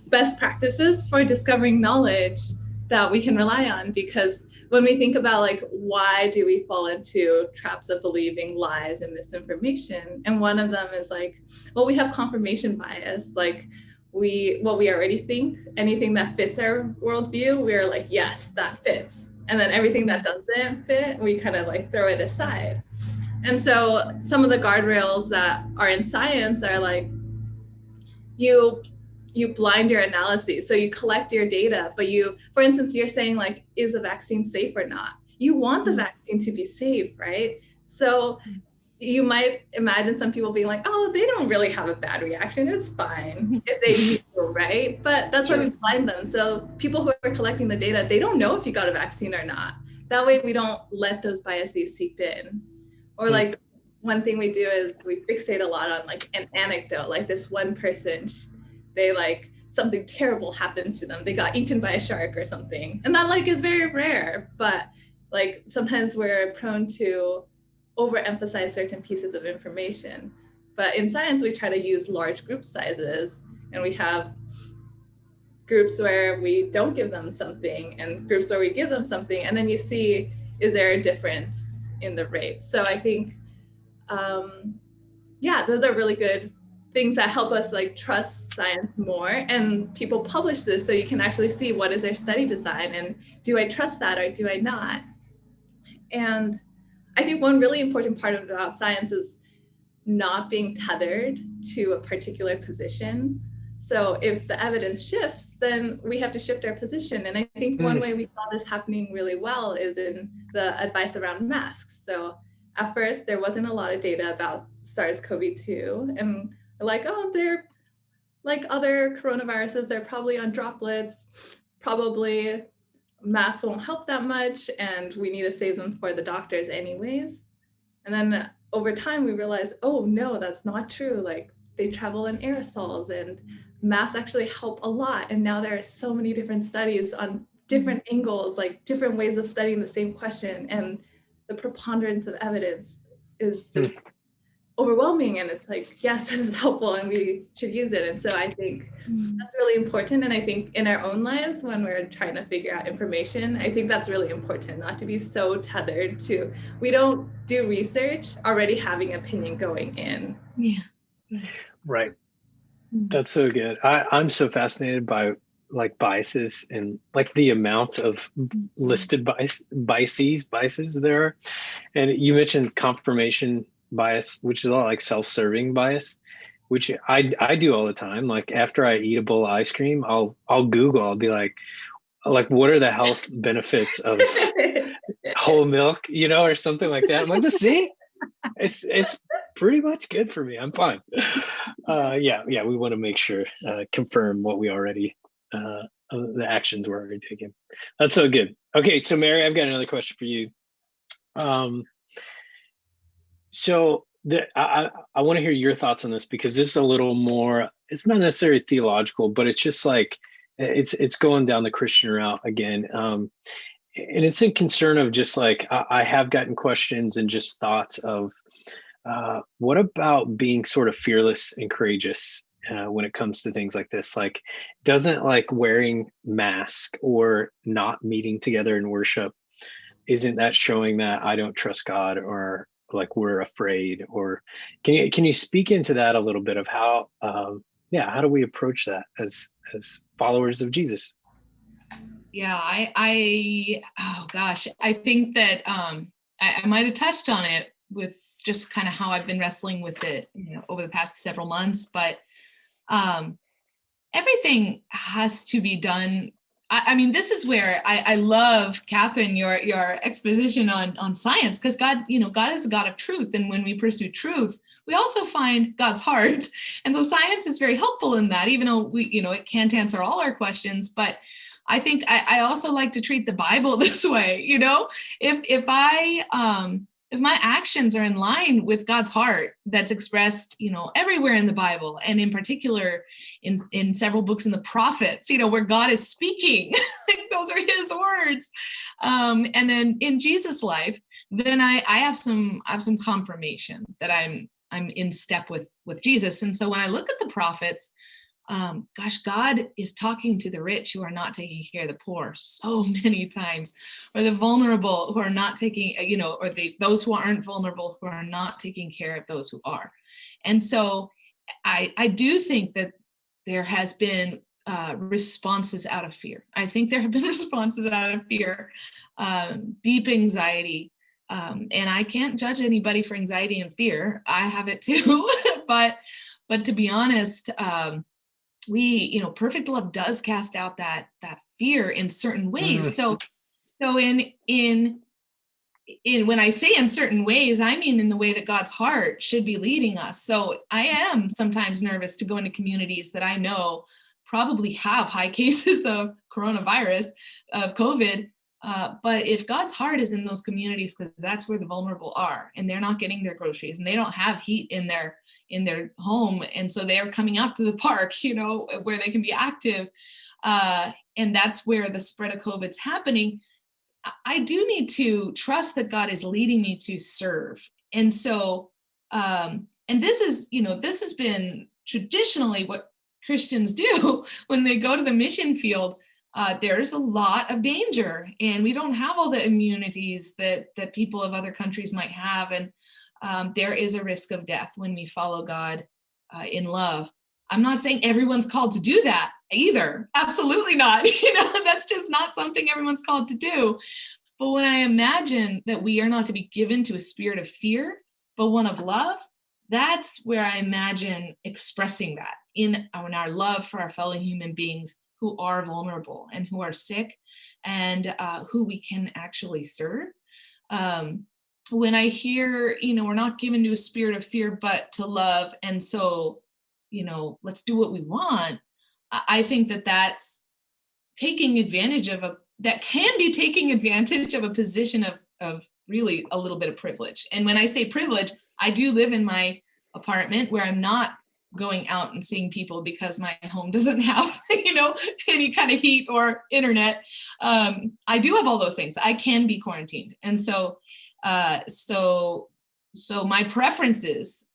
best practices for discovering knowledge that we can rely on, because when we think about like, why do we fall into traps of believing lies and misinformation? And one of them is like, well, we have confirmation bias. Like what we already think, anything that fits our worldview, we're like, yes, that fits. And then everything that doesn't fit, we kind of like throw it aside. And so some of the guardrails that are in science are like, you blind your analyses. So you collect your data, but for instance, you're saying like, is a vaccine safe or not? You want the vaccine to be safe, right? So you might imagine some people being like, oh, they don't really have a bad reaction. It's fine if they knew, right? But that's why we blind them. So people who are collecting the data, they don't know if you got a vaccine or not. That way we don't let those biases seep in. Or like one thing we do is we fixate a lot on like an anecdote, like this one person, they like something terrible happened to them. They got eaten by a shark or something. And that like is very rare, but like sometimes we're prone to overemphasize certain pieces of information. But in science, we try to use large group sizes, and we have groups where we don't give them something and groups where we give them something. And then you see, is there a difference in the rates? So I think, those are really good things that help us like trust science more. And people publish this so you can actually see what is their study design and do I trust that or do I not? And I think one really important part about science is not being tethered to a particular position. So if the evidence shifts, then we have to shift our position. And I think one way we saw this happening really well is in the advice around masks. So at first, there wasn't a lot of data about SARS-CoV-2. And like, oh, they're like other coronaviruses, they're probably on droplets, probably masks won't help that much, and we need to save them for the doctors anyways. And then over time, we realized, oh, no, that's not true. Like they travel in aerosols and masks actually help a lot. And now there are so many different studies on different angles, like different ways of studying the same question. And the preponderance of evidence is just overwhelming. And it's like, yes, this is helpful and we should use it. And so I think that's really important. And I think in our own lives, when we're trying to figure out information, I think that's really important, not to be so tethered to, we don't do research already having opinion going in. Yeah. Right. That's so good. I'm so fascinated by like biases and like the amount of listed biases there are. And you mentioned confirmation bias, which is all like self-serving bias, which I do all the time. Like after I eat a bowl of ice cream, I'll Google, I'll be like what are the health benefits of whole milk, or something like that. I'm like, see, it's pretty much good for me. I'm fine. We want to make sure, confirm what we already, the actions we're already taking. That's so good. Okay, so Mary, I've got another question for you. So I want to hear your thoughts on this, because this is a little more, it's not necessarily theological, but it's just like, it's going down the Christian route again. And it's a concern of just like, I have gotten questions and just thoughts of, what about being sort of fearless and courageous when it comes to things like this? Like, doesn't like wearing mask or not meeting together in worship, isn't that showing that I don't trust God, or like we're afraid? Or can you speak into that a little bit of how how do we approach that as followers of Jesus? Yeah, I think that I might have touched on it with just kind of how I've been wrestling with it, over the past several months, but everything has to be done. I mean, this is where I love, Catherine, your exposition on science, because God is a God of truth. And when we pursue truth, we also find God's heart. And so science is very helpful in that, even though it can't answer all our questions. But I think I also like to treat the Bible this way. If my actions are in line with God's heart that's expressed, everywhere in the Bible, and in particular in several books in the prophets, where God is speaking, those are his words. And then in Jesus' life, then I have some confirmation that I'm in step with Jesus. And so when I look at the prophets, God is talking to the rich who are not taking care of the poor so many times, or the vulnerable who are not taking, or those who aren't vulnerable who are not taking care of those who are. And so I do think that there has been responses out of fear. I think there have been responses out of fear, deep anxiety. And I can't judge anybody for anxiety and fear. I have it too. but to be honest, perfect love does cast out that fear in certain ways. So in when I say in certain ways, I mean in the way that God's heart should be leading us. So I am sometimes nervous to go into communities that I know probably have high cases of coronavirus, of COVID. But if God's heart is in those communities, because that's where the vulnerable are, and they're not getting their groceries, and they don't have heat in their in their home. And so they are coming out to the park, you know, where they can be active. And that's where the spread of COVID's happening. I do need to trust that God is leading me to serve. And so, and this is, you know, this has been traditionally what Christians do when they go to the mission field. There's a lot of danger, and we don't have all the immunities that people of other countries might have. And there is a risk of death when we follow God in love. I'm not saying everyone's called to do that either. Absolutely not. You know, that's just not something everyone's called to do. But when I imagine that we are not to be given to a spirit of fear, but one of love, that's where I imagine expressing that in our love for our fellow human beings who are vulnerable and who are sick, and who we can actually serve. When I hear, you know, we're not given to a spirit of fear, but to love, and so, you know, let's do what we want. I think that that's taking advantage of taking advantage of a position of really a little bit of privilege. And when I say privilege, I do live in my apartment where I'm not going out and seeing people because my home doesn't have, you know, any kind of heat or internet. I do have all those things. I can be quarantined. And so my preferences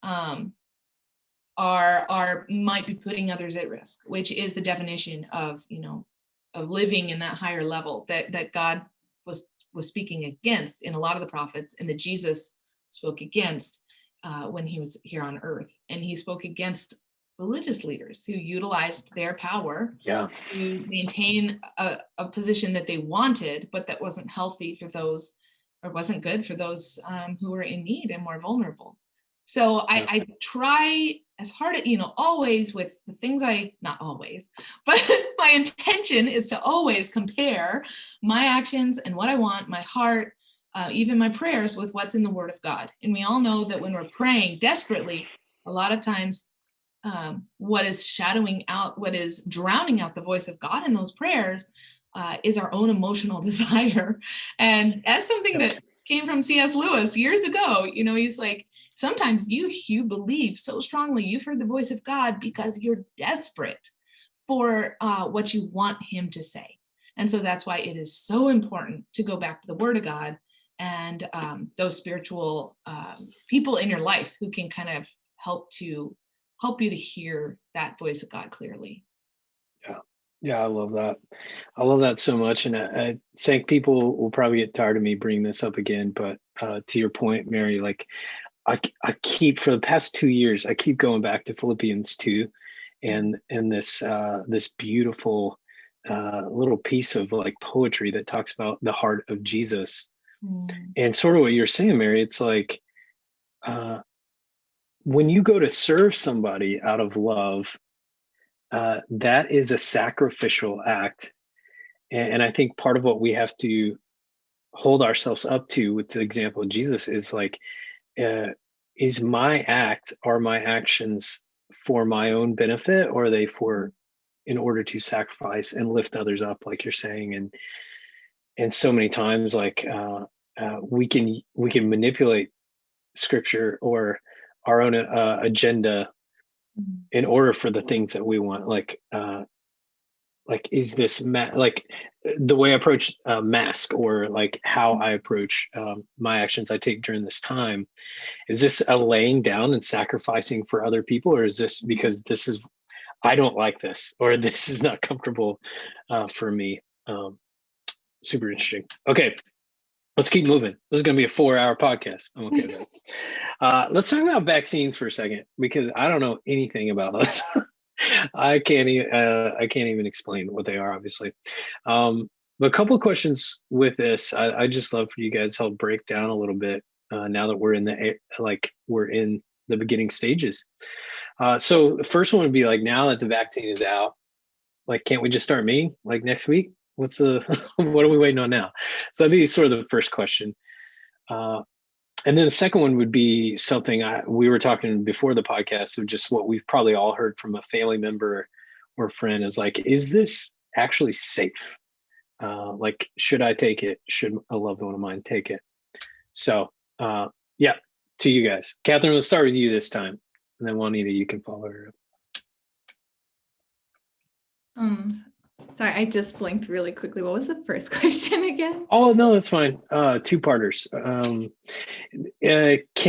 might be putting others at risk, which is the definition of, you know, of living in that higher level that God was speaking against in a lot of the prophets, and that Jesus spoke against when he was here on earth. And he spoke against religious leaders who utilized their power to maintain a position that they wanted, but that wasn't healthy for those, or wasn't good for those who were in need and more vulnerable. So I try as hard as, you know, always with the things not always, but my intention is to always compare my actions and what I want, my heart, even my prayers, with what's in the Word of God. And we all know that when we're praying desperately, a lot of times what is drowning out the voice of God in those prayers is our own emotional desire. And that's something that came from C.S. Lewis years ago. You know, he's like, sometimes you believe so strongly you've heard the voice of God because you're desperate for what you want him to say. And so that's why it is so important to go back to the Word of God and those spiritual people in your life who can kind of help you to hear that voice of God clearly. Yeah, I love that. I love that so much. And I think people will probably get tired of me bringing this up again, but to your point, Mary, like I keep, for the past 2 years, I keep going back to Philippians 2 and this beautiful little piece of like poetry that talks about the heart of Jesus. And sort of what you're saying, Mary, it's like when you go to serve somebody out of love, that is a sacrificial act. And I think part of what we have to hold ourselves up to with the example of Jesus is like, is my act, are my actions for my own benefit, or are they in order to sacrifice and lift others up, like you're saying? And so many times, like we can manipulate scripture or our own agenda in order for the things that we want. Like is this like the way I approach mask, or like how I approach my actions I take during this time? Is this a laying down and sacrificing for other people, or is this because I don't like this, or this is not comfortable for me? Super interesting. Okay, let's keep moving. This is going to be a 4-hour podcast. I'm okay with that. Let's talk about vaccines for a second, because I don't know anything about those. I can't even explain what they are, obviously. But a couple of questions with this. I just love for you guys to help break down a little bit now that we're in the beginning stages. So the first one would be like, now that the vaccine is out, like, can't we just start meeting like next week? What are we waiting on now? So that'd be sort of the first question. And then the second one would be something we were talking before the podcast of just what we've probably all heard from a family member or friend is like, is this actually safe? Like, should I take it? Should a loved one of mine take it? So yeah, to you guys. Catherine, let's start with you this time. And then Juanita, you can follow her up. Sorry, I just blinked really quickly. What was the first question again? Oh, no, that's fine. Two-parters. Can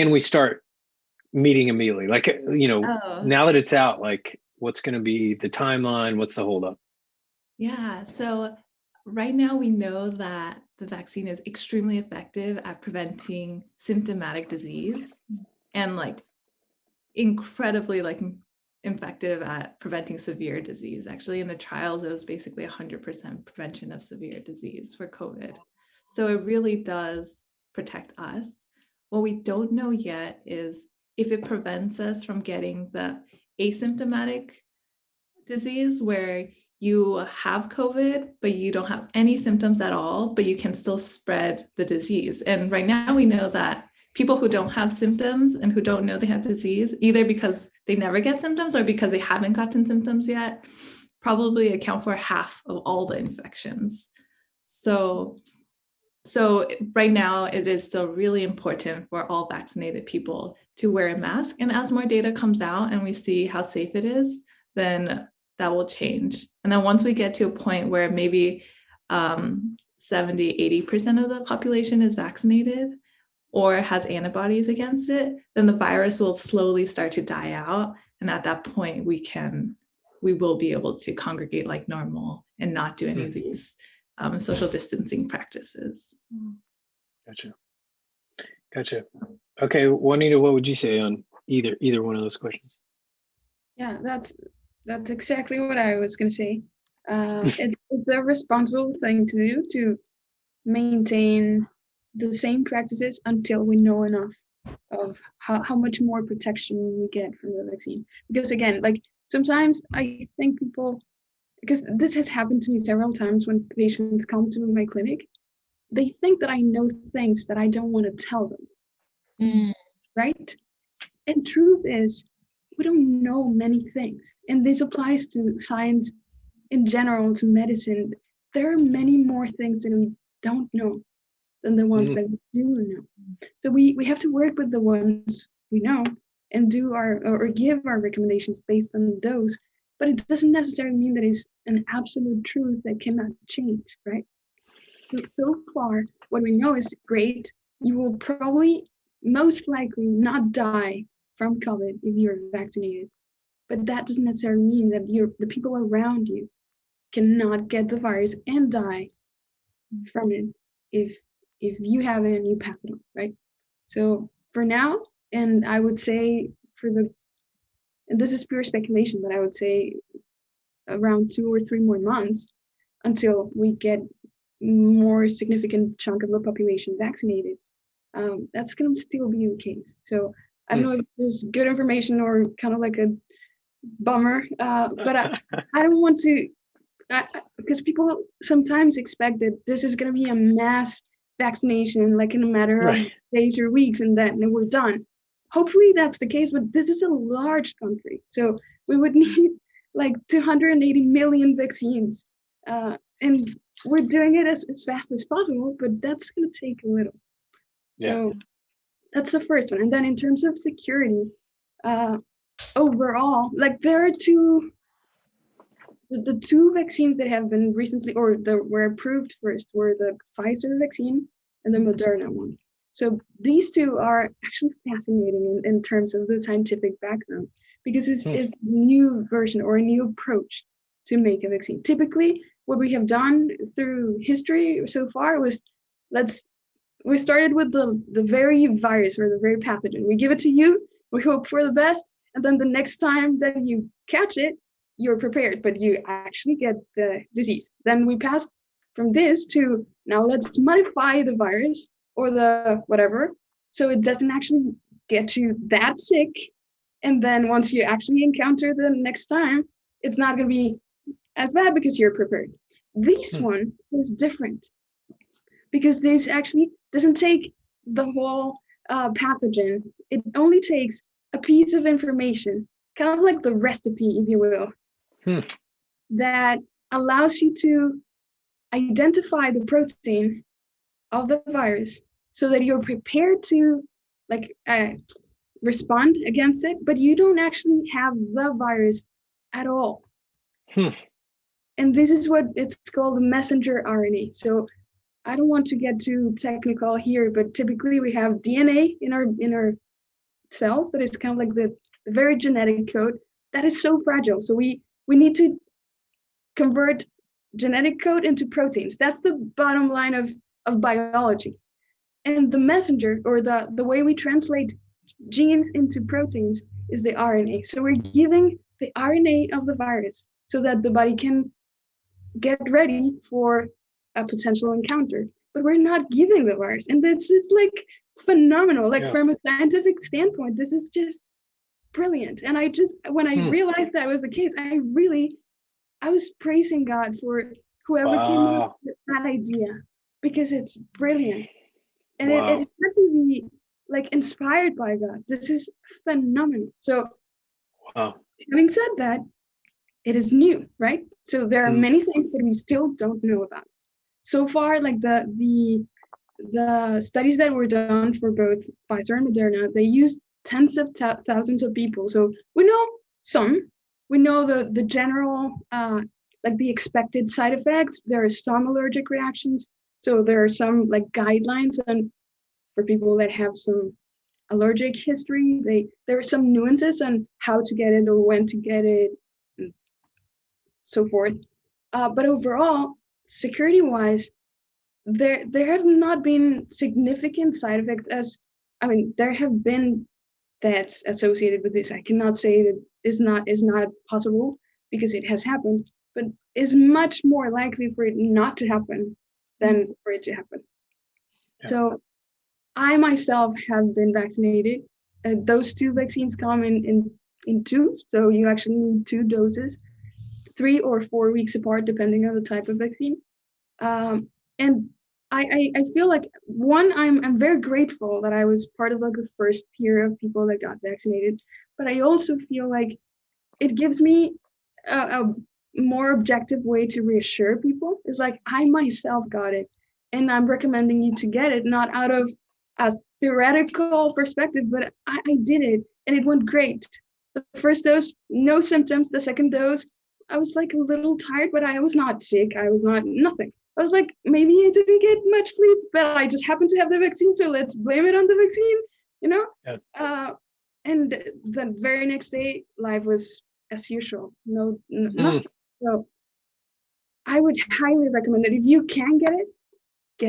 we start meeting immediately? Like, now that it's out, like, what's going to be the timeline? What's the holdup? Yeah, so right now we know that the vaccine is extremely effective at preventing symptomatic disease and like incredibly like effective at preventing severe disease. Actually, in the trials, it was basically 100% prevention of severe disease for COVID. So it really does protect us. What we don't know yet is if it prevents us from getting the asymptomatic disease where you have COVID, but you don't have any symptoms at all, but you can still spread the disease. And right now we know that people who don't have symptoms and who don't know they have disease, either because they never get symptoms or because they haven't gotten symptoms yet, probably account for half of all the infections. So right now it is still really important for all vaccinated people to wear a mask. And as more data comes out and we see how safe it is, then that will change. And then once we get to a point where maybe 70-80% of the population is vaccinated or has antibodies against it, then the virus will slowly start to die out. And at that point, we will be able to congregate like normal and not do any of these social distancing practices. Gotcha. Okay, Juanita, what would you say on either one of those questions? Yeah, that's exactly what I was going to say. It's a responsible thing to do to maintain the same practices until we know enough of how much more protection we get from the vaccine. Because again, like sometimes I think people, because this has happened to me several times when patients come to my clinic, they think that I know things that I don't want to tell them, right? And truth is, we don't know many things. And this applies to science in general, to medicine. There are many more things that we don't know than the ones that we do know. So we have to work with the ones we know and do or give our recommendations based on those. But it doesn't necessarily mean that it's an absolute truth that cannot change, right? So far, what we know is great. You will probably most likely not die from COVID if you're vaccinated. But that doesn't necessarily mean that the people around you cannot get the virus and die from it if you have it and you pass it on, right? So for now, and I would say and this is pure speculation, but I would say around 2 or 3 more months until we get more significant chunk of the population vaccinated, that's going to still be the case. So I don't know if this is good information or kind of like a bummer, but I don't want to, because people sometimes expect that this is going to be a mass vaccination, like in a matter of days or weeks, and then we're done. Hopefully that's the case, but this is a large country, so we would need like 280 million vaccines, and we're doing it as fast as possible, but that's going to take a little. So that's the first one. And then in terms of security, overall, like there are the two vaccines that have been recently, or were approved first, were the Pfizer vaccine and the Moderna one. So these two are actually fascinating in terms of the scientific background, because it's a new version or a new approach to make a vaccine. Typically, what we have done through history so far was we started with the very virus or the very pathogen. We give it to you, we hope for the best, and then the next time that you catch it, you're prepared, but you actually get the disease. Then we passed from this to, now let's modify the virus or the whatever, so it doesn't actually get you that sick. And then once you actually encounter the next time, it's not going to be as bad because you're prepared. This one is different because this actually doesn't take the whole pathogen. It only takes a piece of information, kind of like the recipe, if you will, that allows you to identify the protein of the virus so that you're prepared to, like, respond against it, but you don't actually have the virus at all. And this is what it's called, Messenger RNA. So I don't want to get too technical here, but typically we have DNA in our cells that is kind of like the very genetic code that is so fragile. So we need to convert genetic code into proteins. That's the bottom line of biology. And the messenger, or the way we translate genes into proteins, is the RNA. So we're giving the RNA of the virus so that the body can get ready for a potential encounter. But we're not giving the virus. And this is like phenomenal. Like from a scientific standpoint, this is just brilliant. And when I realized that was the case, I was praising God for whoever came up with that idea, because it's brilliant. And it has to be like inspired by God. This is phenomenal. So having said that, it is new, right? So there are many things that we still don't know about. So far, like the studies that were done for both Pfizer and Moderna, they used tens of thousands of people. So we know some. We know the general, like the expected side effects. There are some allergic reactions. So there are some like guidelines, and for people that have some allergic history, there are some nuances on how to get it or when to get it, and so forth. But overall, security-wise, there have not been significant side effects. There have been deaths associated with this. I cannot say that is not possible, because it has happened, but is much more likely for it not to happen than for it to happen. Yeah. So I myself have been vaccinated. Those two vaccines come in two, so you actually need 2 doses, 3 or 4 weeks apart, depending on the type of vaccine. And I feel like, one, I'm very grateful that I was part of like the first tier of people that got vaccinated, but I also feel like it gives me a more objective way to reassure people. It's like, I myself got it, and I'm recommending you to get it, not out of a theoretical perspective, but I did it, and it went great. The first dose, no symptoms. The second dose, I was like a little tired, but I was not sick. I was not nothing. I was like, maybe I didn't get much sleep, but I just happened to have the vaccine, so let's blame it on the vaccine, you know? Yeah. And the very next day, life was as usual. Nothing. So I would highly recommend that if you can get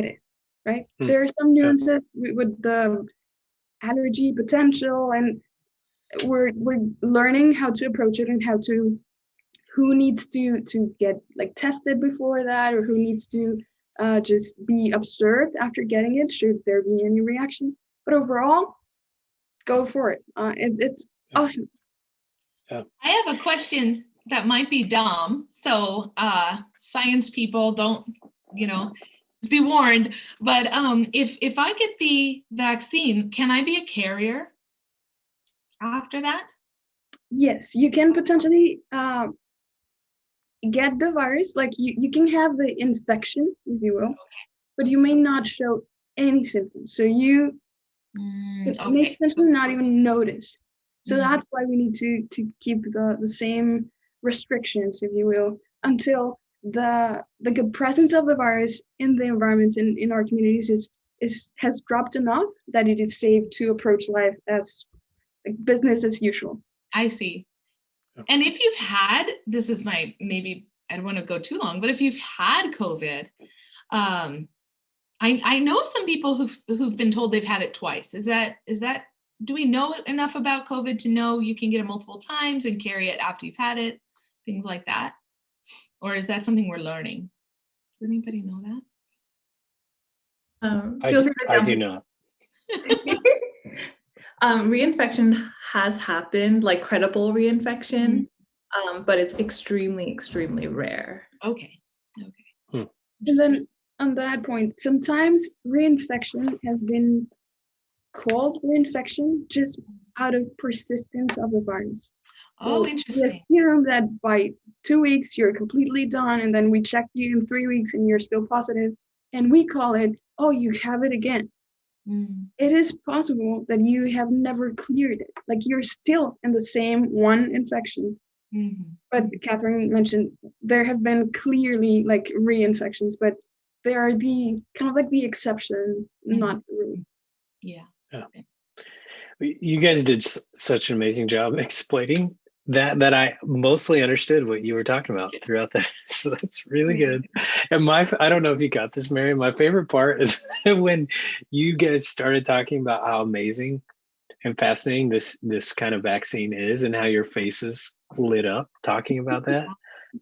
it, right? There are some nuances with the allergy potential, and we're learning how to approach it, and who needs to get like tested before that, or who needs to just be observed after getting it, should there be any reaction. But overall, go for it. It's awesome. I have a question that might be dumb. So science people, don't, be warned. But if I get the vaccine, can I be a carrier after that? Yes, you can potentially get the virus. Like you can have the infection, if you will, but you may not show any symptoms. So you may potentially not even notice. So that's why we need to keep the same restrictions, if you will, until the presence of the virus in the environment in our communities has dropped enough that it is safe to approach life as like business as usual. I see. And if you've had, this is maybe I don't want to go too long, but if you've had COVID, I know some people who've been told they've had it twice. Is that, do we know enough about COVID to know you can get it multiple times and carry it after you've had it, things like that? Or is that something we're learning? Does anybody know that? I do not. Reinfection has happened, like credible reinfection, but it's extremely, extremely rare. Okay. And then on that point, sometimes reinfection has been called reinfection just out of persistence of the virus. Oh, interesting. We assume that by 2 weeks you're completely done, and then we check you in 3 weeks and you're still positive, and we call it, oh, you have it again. it is possible that you have never cleared it. Like you're still in the same one infection. But Catherine mentioned there have been clearly like reinfections, but they are the kind of like the exception, not the rule. Yeah. You guys did such an amazing job explaining that I mostly understood what you were talking about throughout that. So that's really good. And I don't know if you got this, Mary. My favorite part is when you guys started talking about how amazing and fascinating this kind of vaccine is, and how your faces lit up talking about that.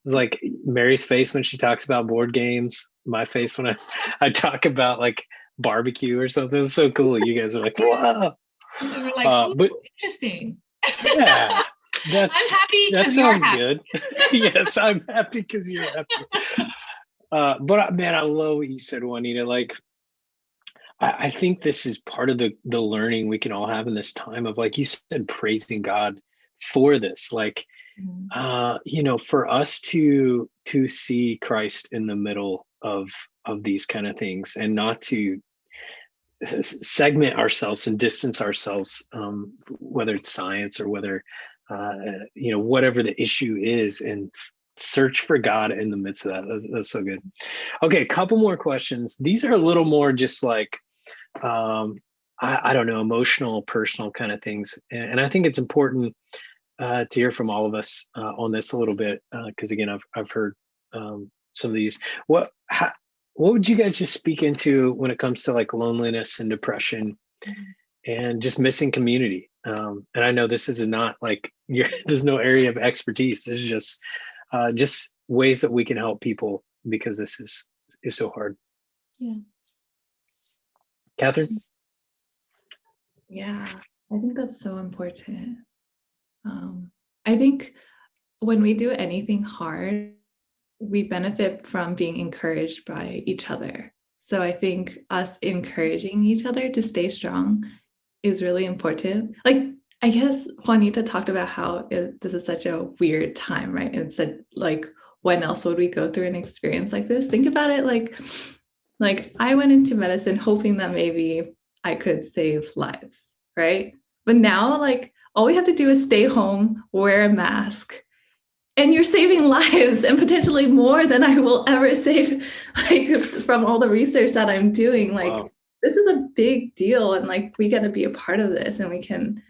It's like Mary's face when she talks about board games, my face when I talk about like barbecue or something. It was so cool. You guys were like, whoa. We were like, but interesting. yeah, I'm happy that because you're sounds happy. good. Yes, I'm happy because you're happy. But man, I love what you said, Juanita. Like, I think this is part of the learning we can all have in this time of, like you said, praising God for this. Like, for us to see Christ in the middle of these kind of things, and not to segment ourselves and distance ourselves, whether it's science or whether whatever the issue is, and search for God in the midst of that. That's so good. Okay, a couple more questions. These are a little more just like I don't know, emotional, personal kind of things, and I think it's important to hear from all of us on this a little bit, because again, I've heard some of these. What would you guys just speak into when it comes to like loneliness and depression and just missing community? And I know this is not like there's no area of expertise. This is just ways that we can help people, because this is so hard. Yeah. Catherine? Yeah, I think that's so important. I think when we do anything hard, we benefit from being encouraged by each other. So I think us encouraging each other to stay strong is really important. Like, I guess Juanita talked about how this is such a weird time, right? And said, like, when else would we go through an experience like this? Think about it like I went into medicine hoping that maybe I could save lives, right? But now, like, all we have to do is stay home, wear a mask, and you're saving lives, and potentially more than I will ever save, like, from all the research that I'm doing. Like, wow. This is a big deal, and like we get to be a part of this, and we can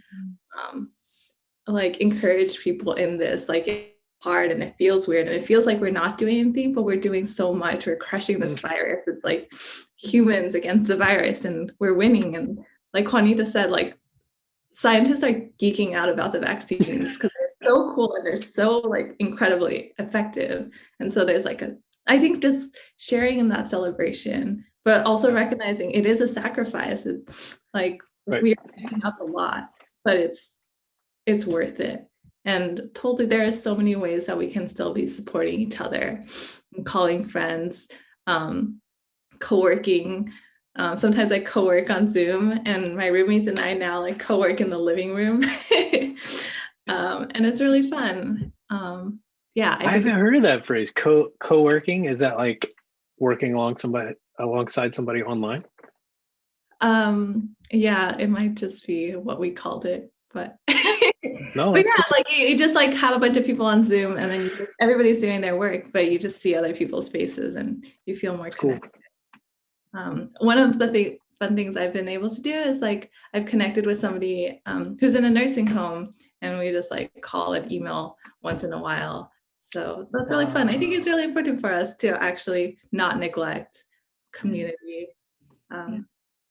like encourage people in this. Like, it's hard and it feels weird, and it feels like we're not doing anything, but we're doing so much. We're crushing this virus. It's like humans against the virus, and we're winning. And like Juanita said, like, scientists are geeking out about the vaccines because they're so cool and they're so like incredibly effective. And so there's like I think just sharing in that celebration, but also recognizing it is a sacrifice. It's like we are picking up a lot, but it's worth it. And totally, there are so many ways that we can still be supporting each other, calling friends, co-working. Sometimes I co-work on Zoom, and my roommates and I now like co-work in the living room. And it's really fun. Yeah, I haven't heard of that phrase. Co-working, is that like working alongside somebody online? Yeah, it might just be what we called it, but no, but yeah, like you just like have a bunch of people on Zoom, and then everybody's doing their work, but you just see other people's faces and you feel more connected. Cool. One of the fun things I've been able to do is like I've connected with somebody who's in a nursing home, and we just like call and email once in a while. So that's really fun. I think it's really important for us to actually not neglect community.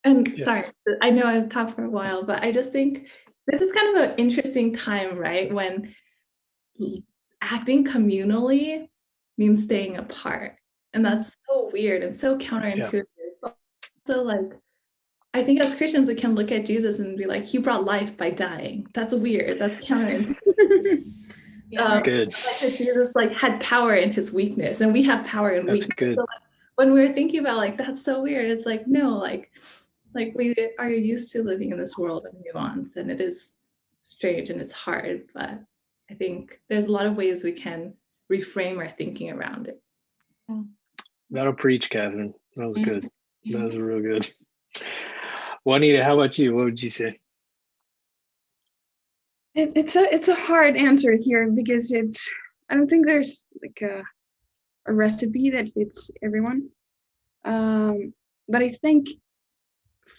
And yes. Sorry, I know I've talked for a while, but I just think this is kind of an interesting time, right? When acting communally means staying apart. And that's so weird and so counterintuitive. Yeah. So like, I think as Christians, we can look at Jesus and be like, he brought life by dying. That's weird. That's counterintuitive. Good. Like Jesus like had power in his weakness, and we have power in weakness. Good. So, like, when we're thinking about like, that's so weird, it's like, no, like we are used to living in this world of nuance, and it is strange and it's hard, but I think there's a lot of ways we can reframe our thinking around it. That'll preach, Catherine. That was good. That was real good. Juanita, how about you? What would you say? It's a hard answer here because I don't think there's like a recipe that fits everyone. But I think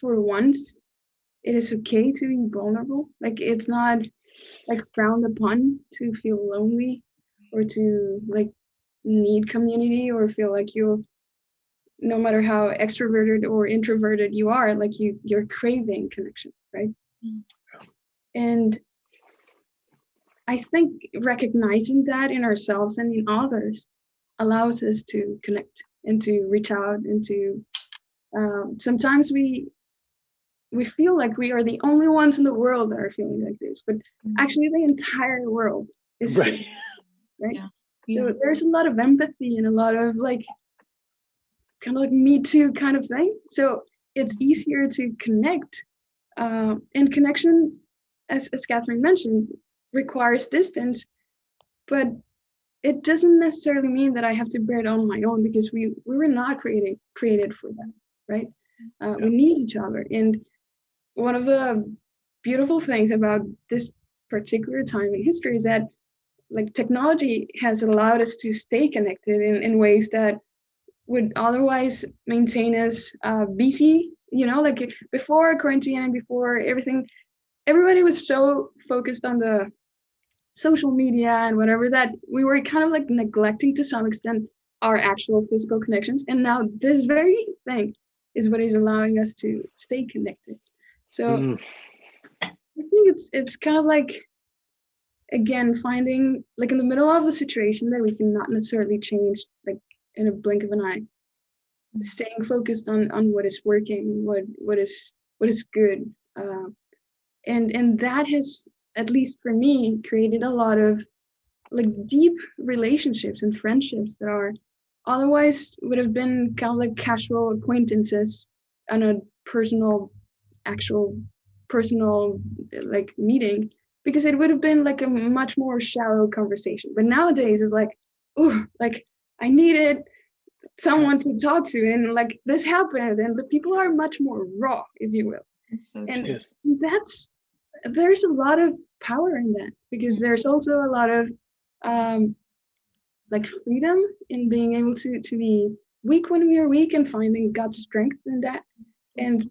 for once it is okay to be vulnerable. Like it's not like frowned upon to feel lonely or to like need community or feel like you, no matter how extroverted or introverted you are, like you're craving connection, right? And I think recognizing that in ourselves and in others allows us to connect and to reach out and to sometimes we feel like we are the only ones in the world that are feeling like this, but actually the entire world is Right. feeling, right? Yeah. So there's a lot of empathy and a lot of like kind of like me too kind of thing. So it's easier to connect. And connection, as Catherine mentioned, requires distance, but it doesn't necessarily mean that I have to bear it on my own because we were not created for that, right? We need each other. And one of the beautiful things about this particular time in history is that like technology has allowed us to stay connected in ways that would otherwise maintain us busy, like before quarantine and before everything, everybody was so focused on the social media and whatever that we were kind of like neglecting to some extent our actual physical connections. And now this very thing is what is allowing us to stay connected. So I think it's kind of like, again, finding like in the middle of the situation that we cannot necessarily change like in a blink of an eye, staying focused on what is working, what is good, and that has, at least for me, created a lot of like deep relationships and friendships that are otherwise would have been kind of like casual acquaintances on a actual personal like meeting, because it would have been like a much more shallow conversation. But nowadays it's like, oh, like I needed someone to talk to, and like this happened, and the people are much more raw, if you will. So and there's a lot of power in that, because there's also a lot of like freedom in being able to be weak when we are weak and finding God's strength in that. And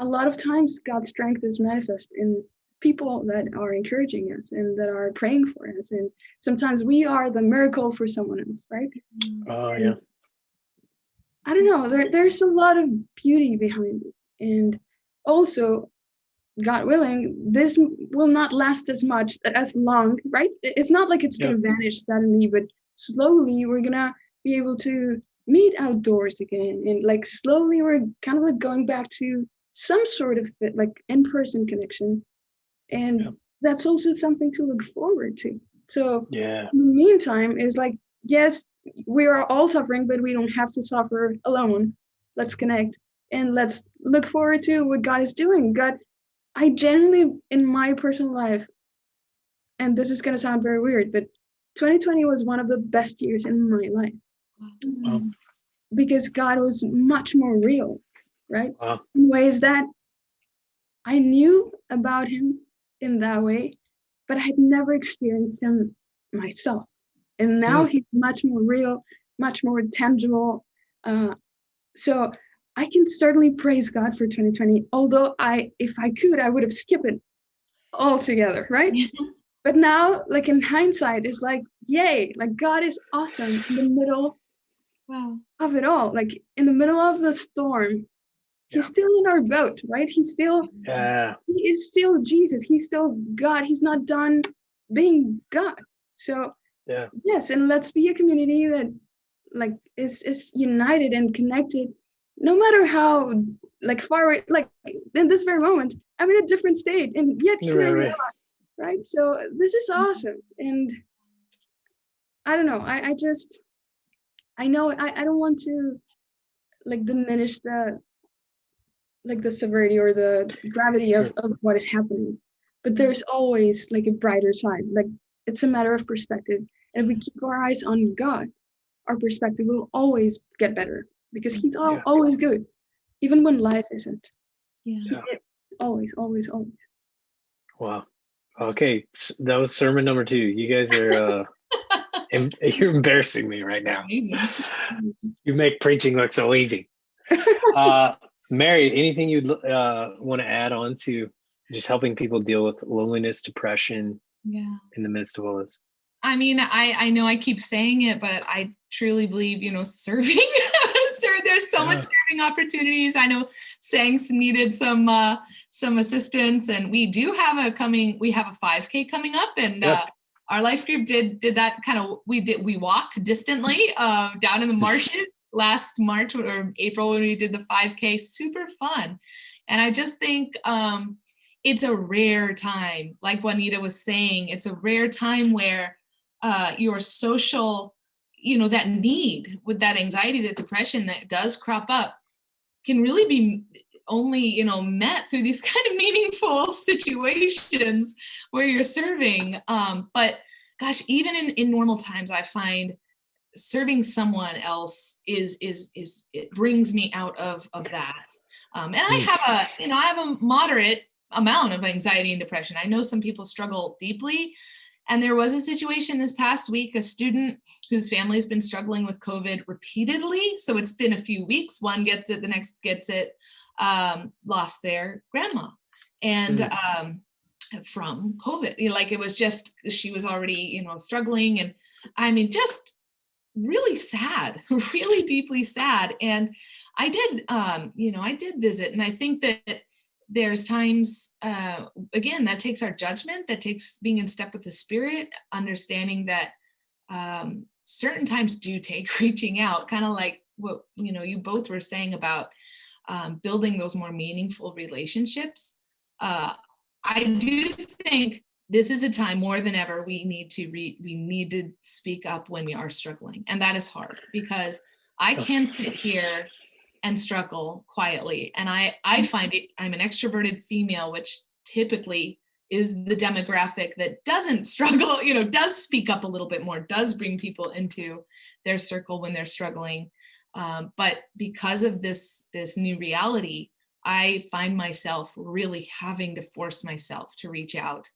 a lot of times God's strength is manifest in people that are encouraging us and that are praying for us, and sometimes we are the miracle for someone else, right? Oh yeah. I don't know, there's a lot of beauty behind it. And also, God willing, this will not last as long, right? It's not like it's gonna vanish suddenly, but slowly we're gonna be able to meet outdoors again, and like slowly we're kind of like going back to some sort of like in-person connection, and that's also something to look forward to. So in the meantime, is like, yes, we are all suffering, but we don't have to suffer alone. Let's connect and let's look forward to what God is doing. I genuinely, in my personal life, and this is going to sound very weird, but 2020 was one of the best years in my life. Because God was much more real, right? In ways that I knew about him in that way, but I had never experienced him myself. And now he's much more real, much more tangible. So I can certainly praise God for 2020, although if I could, I would have skipped it altogether, right? But now, like in hindsight, it's like, yay, like God is awesome in the middle of it all. Like in the middle of the storm, he's still in our boat, right? He is still Jesus. He's still God. He's not done being God. So yes, and let's be a community that like is united and connected, no matter how like far away, like in this very moment, I'm in a different state, and yet here we are, right? So this is awesome. And I don't know, I know I don't want to like diminish the severity or the gravity of what is happening, but there's always like a brighter side. Like it's a matter of perspective, and if we keep our eyes on God, our perspective will always get better, because he's always good, even when life isn't. Yeah. Always. Wow. Okay, that was sermon number 2. You guys are you're embarrassing me right now. Amazing. You make preaching look so easy. Mary, anything you'd want to add on to just helping people deal with loneliness, depression Yeah. in the midst of all this? I mean, I know I keep saying it, but I truly believe, serving. There's so much serving opportunities. I know Sanc's needed some assistance, and we do have a 5K coming up, and our life group did that kind of. We walked distantly down in the marshes last March or April when we did the 5K. Super fun, and I just think it's a rare time. Like Juanita was saying, it's a rare time where your social, that need with that anxiety, that depression that does crop up can really be only, met through these kind of meaningful situations where you're serving. But gosh, even in normal times, I find serving someone else it brings me out of that. And I have a moderate amount of anxiety and depression. I know some people struggle deeply. And there was a situation this past week, a student whose family has been struggling with COVID repeatedly. So it's been a few weeks. One gets it, the next gets it, lost their grandma. And from COVID, like it was just, she was already, struggling. And I mean, just really sad, really deeply sad. And I did visit. And I think that there's times, again, that takes our judgment, that takes being in step with the Spirit, understanding that certain times do take reaching out, kind of like what, you both were saying about building those more meaningful relationships. I do think this is a time more than ever we need to speak up when we are struggling. And that is hard because I can sit here and struggle quietly. And I find it, I'm an extroverted female, which typically is the demographic that doesn't struggle, does speak up a little bit more, does bring people into their circle when they're struggling. But because of this new reality, I find myself really having to force myself to reach out,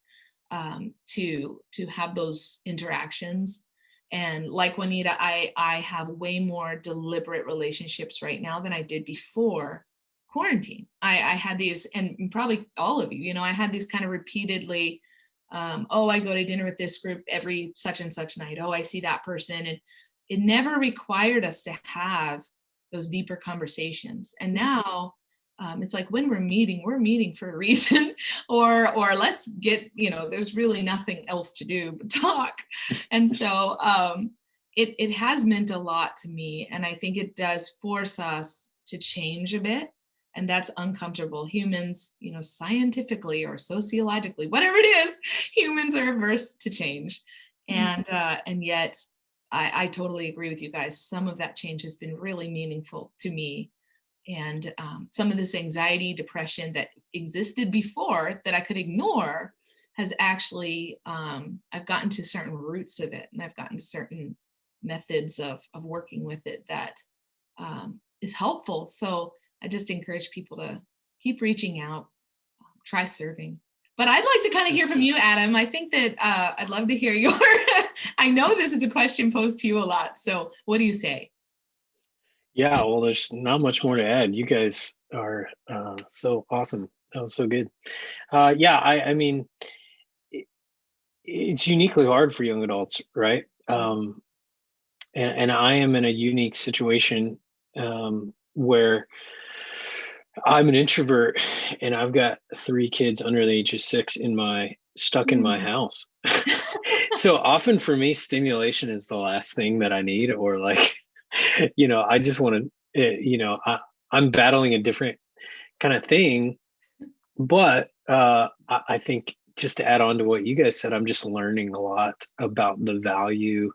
to have those interactions. And like Juanita, I have way more deliberate relationships right now than I did before quarantine. I had these, and probably all of you, I had these kind of repeatedly, I go to dinner with this group every such and such night. Oh, I see that person. And it never required us to have those deeper conversations. And now it's like when we're meeting for a reason, or let's get, there's really nothing else to do but talk. And so it has meant a lot to me. And I think it does force us to change a bit. And that's uncomfortable. Humans, scientifically or sociologically, whatever it is, humans are averse to change. And yet I totally agree with you guys. Some of that change has been really meaningful to me. And some of this anxiety, depression that existed before that I could ignore has actually, I've gotten to certain roots of it, and I've gotten to certain methods of working with it that is helpful. So I just encourage people to keep reaching out, try serving. But I'd like to kind of hear from you, Adam. I think that I'd love to hear your, I know this is a question posed to you a lot. So what do you say? Yeah, well, there's not much more to add. You guys are so awesome. That was so good. I mean, it's uniquely hard for young adults, right? And I am in a unique situation where I'm an introvert and I've got 3 kids under the age of 6 stuck in my house. So often for me, stimulation is the last thing that I need, or like, I just want to, I'm battling a different kind of thing. But I think just to add on to what you guys said, I'm just learning a lot about the value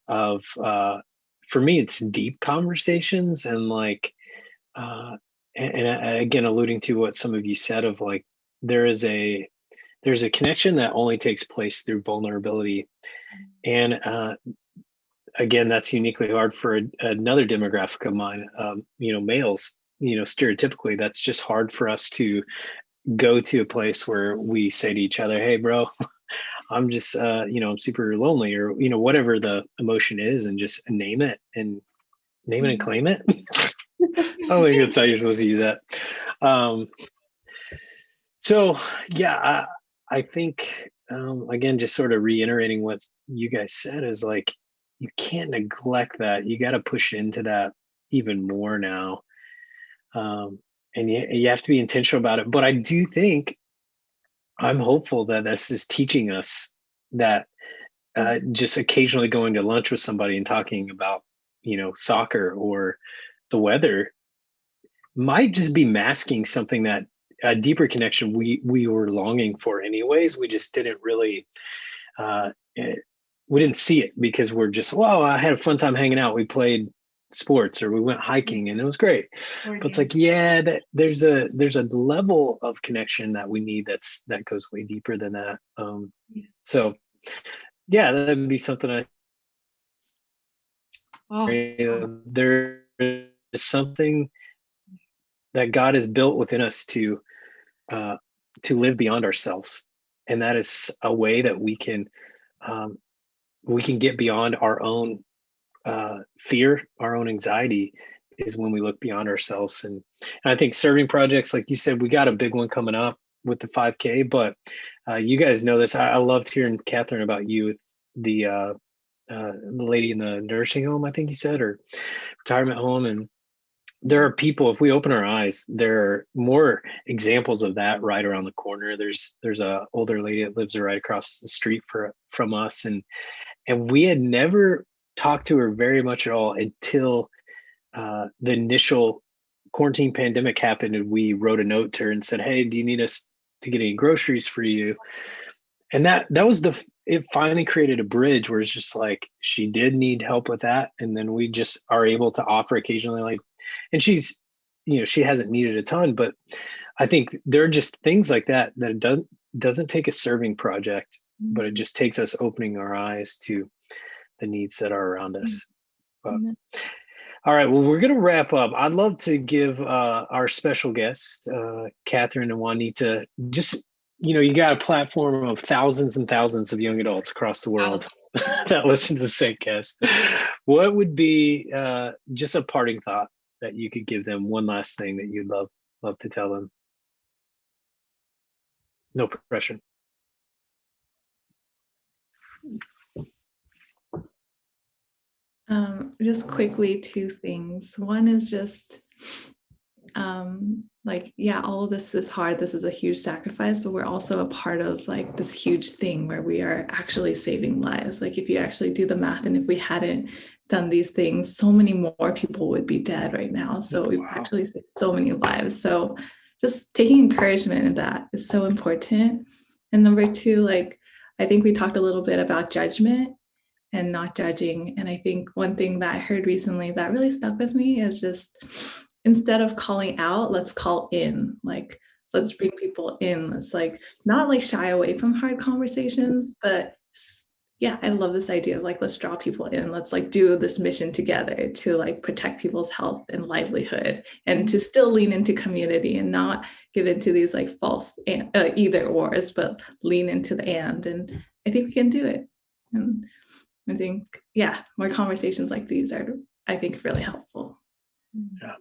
of, for me, it's deep conversations and like, and again, alluding to what some of you said of like, there's a connection that only takes place through vulnerability. And again, that's uniquely hard for another demographic of mine, males. stereotypically, that's just hard for us to go to a place where we say to each other, hey, bro, I'm just, I'm super lonely, or, whatever the emotion is, and just name it and claim it. I don't think that's how you're supposed to use that. So yeah, I think, again, just sort of reiterating what you guys said is like, you can't neglect that. You got to push into that even more now. And you have to be intentional about it. But I do think, I'm hopeful that this is teaching us that just occasionally going to lunch with somebody and talking about, soccer or the weather might just be masking something, that a deeper connection we were longing for anyways. We just didn't really, we didn't see it because we're just, wow, I had a fun time hanging out. We played sports or we went hiking and it was great. But it's like, yeah, there's a level of connection that we need that goes way deeper than that. So yeah, that would be something there is something that God has built within us to live beyond ourselves, and that is a way that we can get beyond our own fear, our own anxiety, is when we look beyond ourselves. And I think serving projects, like you said, we got a big one coming up with the 5K, but you guys know this. I loved hearing, Catherine, about you, the lady in the nursing home, I think you said, or retirement home. And there are people, if we open our eyes, there are more examples of that right around the corner. There's a older lady that lives right across the street from us. And we had never talked to her very much at all until the initial quarantine pandemic happened. And we wrote a note to her and said, hey, do you need us to get any groceries for you? And that was it finally created a bridge where it's just like, she did need help with that. And then we just are able to offer occasionally, like, and she's, she hasn't needed a ton, but I think there are just things like that it doesn't take a serving project, but it just takes us opening our eyes to the needs that are around us. But, all right, well, we're going to wrap up. I'd love to give our special guests, Catherine and Juanita, just, you got a platform of thousands and thousands of young adults across the world that listen to the Sanc Cast. What would be just a parting thought that you could give them, one last thing that you'd love to tell them? No pressure. Just quickly, two things. One is just all of this is hard. This is a huge sacrifice, but we're also a part of like this huge thing where we are actually saving lives. Like if you actually do the math, and if we hadn't done these things, so many more people would be dead right now. So we've actually saved so many lives. So just taking encouragement in that is so important. And number two, I think we talked a little bit about judgment and not judging. And I think one thing that I heard recently that really stuck with me is just, instead of calling out, let's call in. Let's bring people in. Let's not shy away from hard conversations, but yeah, I love this idea of let's draw people in. Let's do this mission together to protect people's health and livelihood, and to still lean into community and not give into these false either ors, but lean into the and I think we can do it. And I think, more conversations like these are, I think, really helpful. Yeah,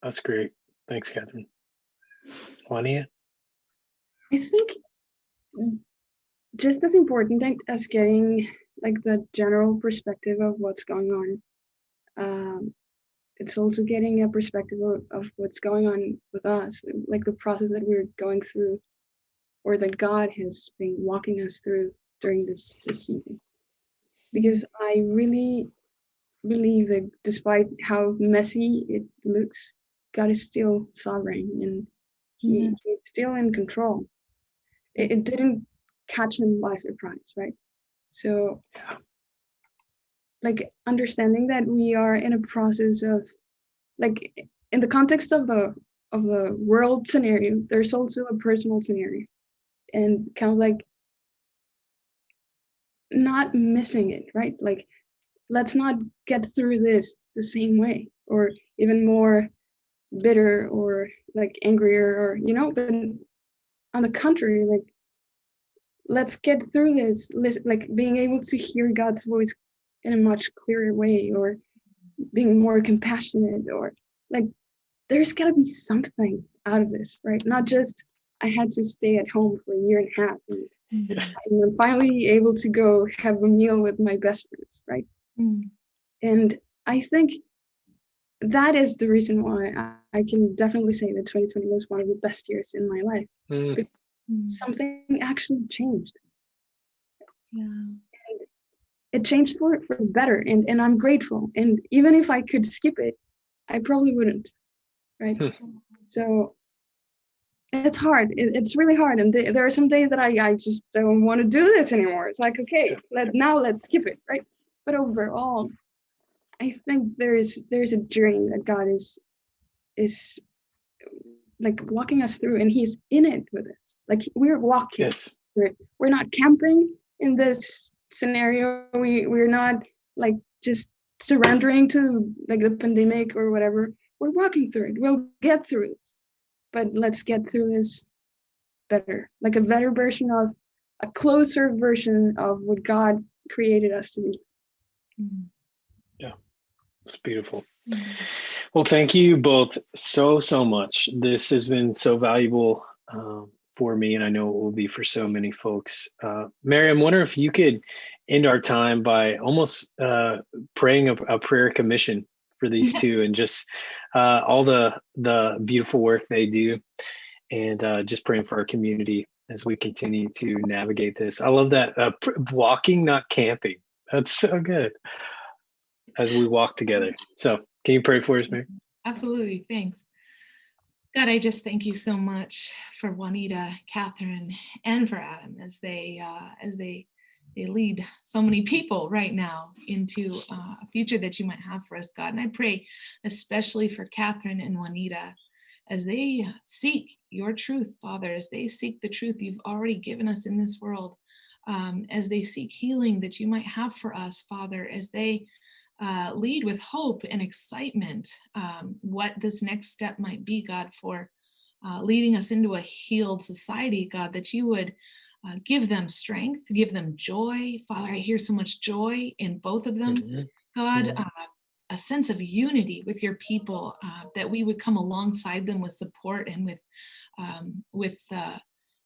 that's great. Thanks, Catherine. Juanita? I think just as important as getting the general perspective of what's going on, it's also getting a perspective of what's going on with us, the process that we're going through, or that God has been walking us through during this season. Because I really believe that despite how messy it looks, God is still sovereign, and He's still in control. It didn't catch Him by surprise, right? So, understanding that we are in a process of, in the context of the world scenario, there's also a personal scenario, and kind of not missing it, right? Let's not get through this the same way, or even more bitter or like angrier or, but on the contrary, like, let's get through this, like being able to hear God's voice in a much clearer way, or being more compassionate, or like, there's got to be something out of this, right? Not just I had to stay at home for a year and a half and I'm finally able to go have a meal with my best friends, right? And I think that is the reason why I can definitely say that 2020 was one of the best years in my life. Something actually changed. It changed for the better, and I'm grateful. And even if I could skip it, I probably wouldn't, right? So it's hard. It's really hard. And there are some days that I just don't want to do this anymore. It's like, okay, let's skip it, right? But overall, I think there's a journey that God is like walking us through, and He's in it with us. Like, we're walking. Yes. We're not camping in this scenario. We're not like just surrendering to like the pandemic or whatever. We're walking through it. We'll get through this, but let's get through this better, like a better version of a closer version of what God created us to be. Yeah, it's beautiful. Well, thank you both so much. This has been so valuable for me, and I know it will be for so many folks. Mary, I'm wondering if you could end our time by almost praying a prayer commission for these two, and just all the beautiful work they do, and just praying for our community as we continue to navigate this. I love that, walking, not camping. That's so good, as we walk together. So can you pray for us, Mary? Absolutely. Thanks. God, I just thank you so much for Juanita, Catherine, and for Adam as they lead so many people right now into a future that you might have for us, God. And I pray especially for Catherine and Juanita as they seek your truth, Father, as they seek the truth you've already given us in this world, as they seek healing that you might have for us, Father, as they lead with hope and excitement what this next step might be, God, for leading us into a healed society, God, that you would give them strength, give them joy. Father, I hear so much joy in both of them. God, a sense of unity with your people, that we would come alongside them with support and with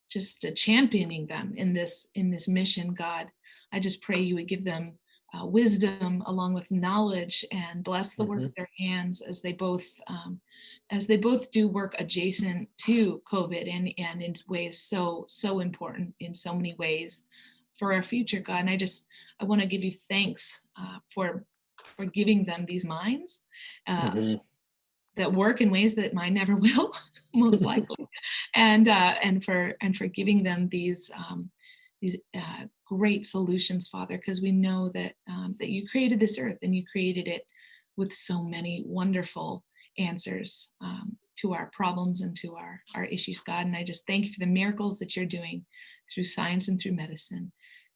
just championing them in this mission, God. I just pray you would give them wisdom along with knowledge, and bless the work of their hands as they both do work adjacent to COVID and in ways so important in so many ways for our future, God. And I want to give you thanks for giving them these minds that work in ways that mine never will, most likely, and for giving them these great solutions, Father, because we know that that you created this earth, and you created it with so many wonderful answers to our problems and to our issues, God. And I just thank you for the miracles that you're doing through science and through medicine.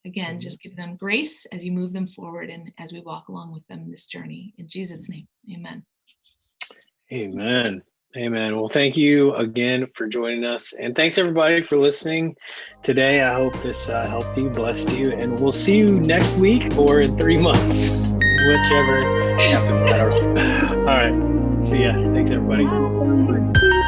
Again, just give them grace as you move them forward and as we walk along with them in this journey. In Jesus' name, amen. Amen. Amen. Well, thank you again for joining us. And thanks everybody for listening today. I hope this helped you, blessed you, and we'll see you next week or in 3 months, whichever happens. I don't know. All right. See ya. Thanks everybody. Bye.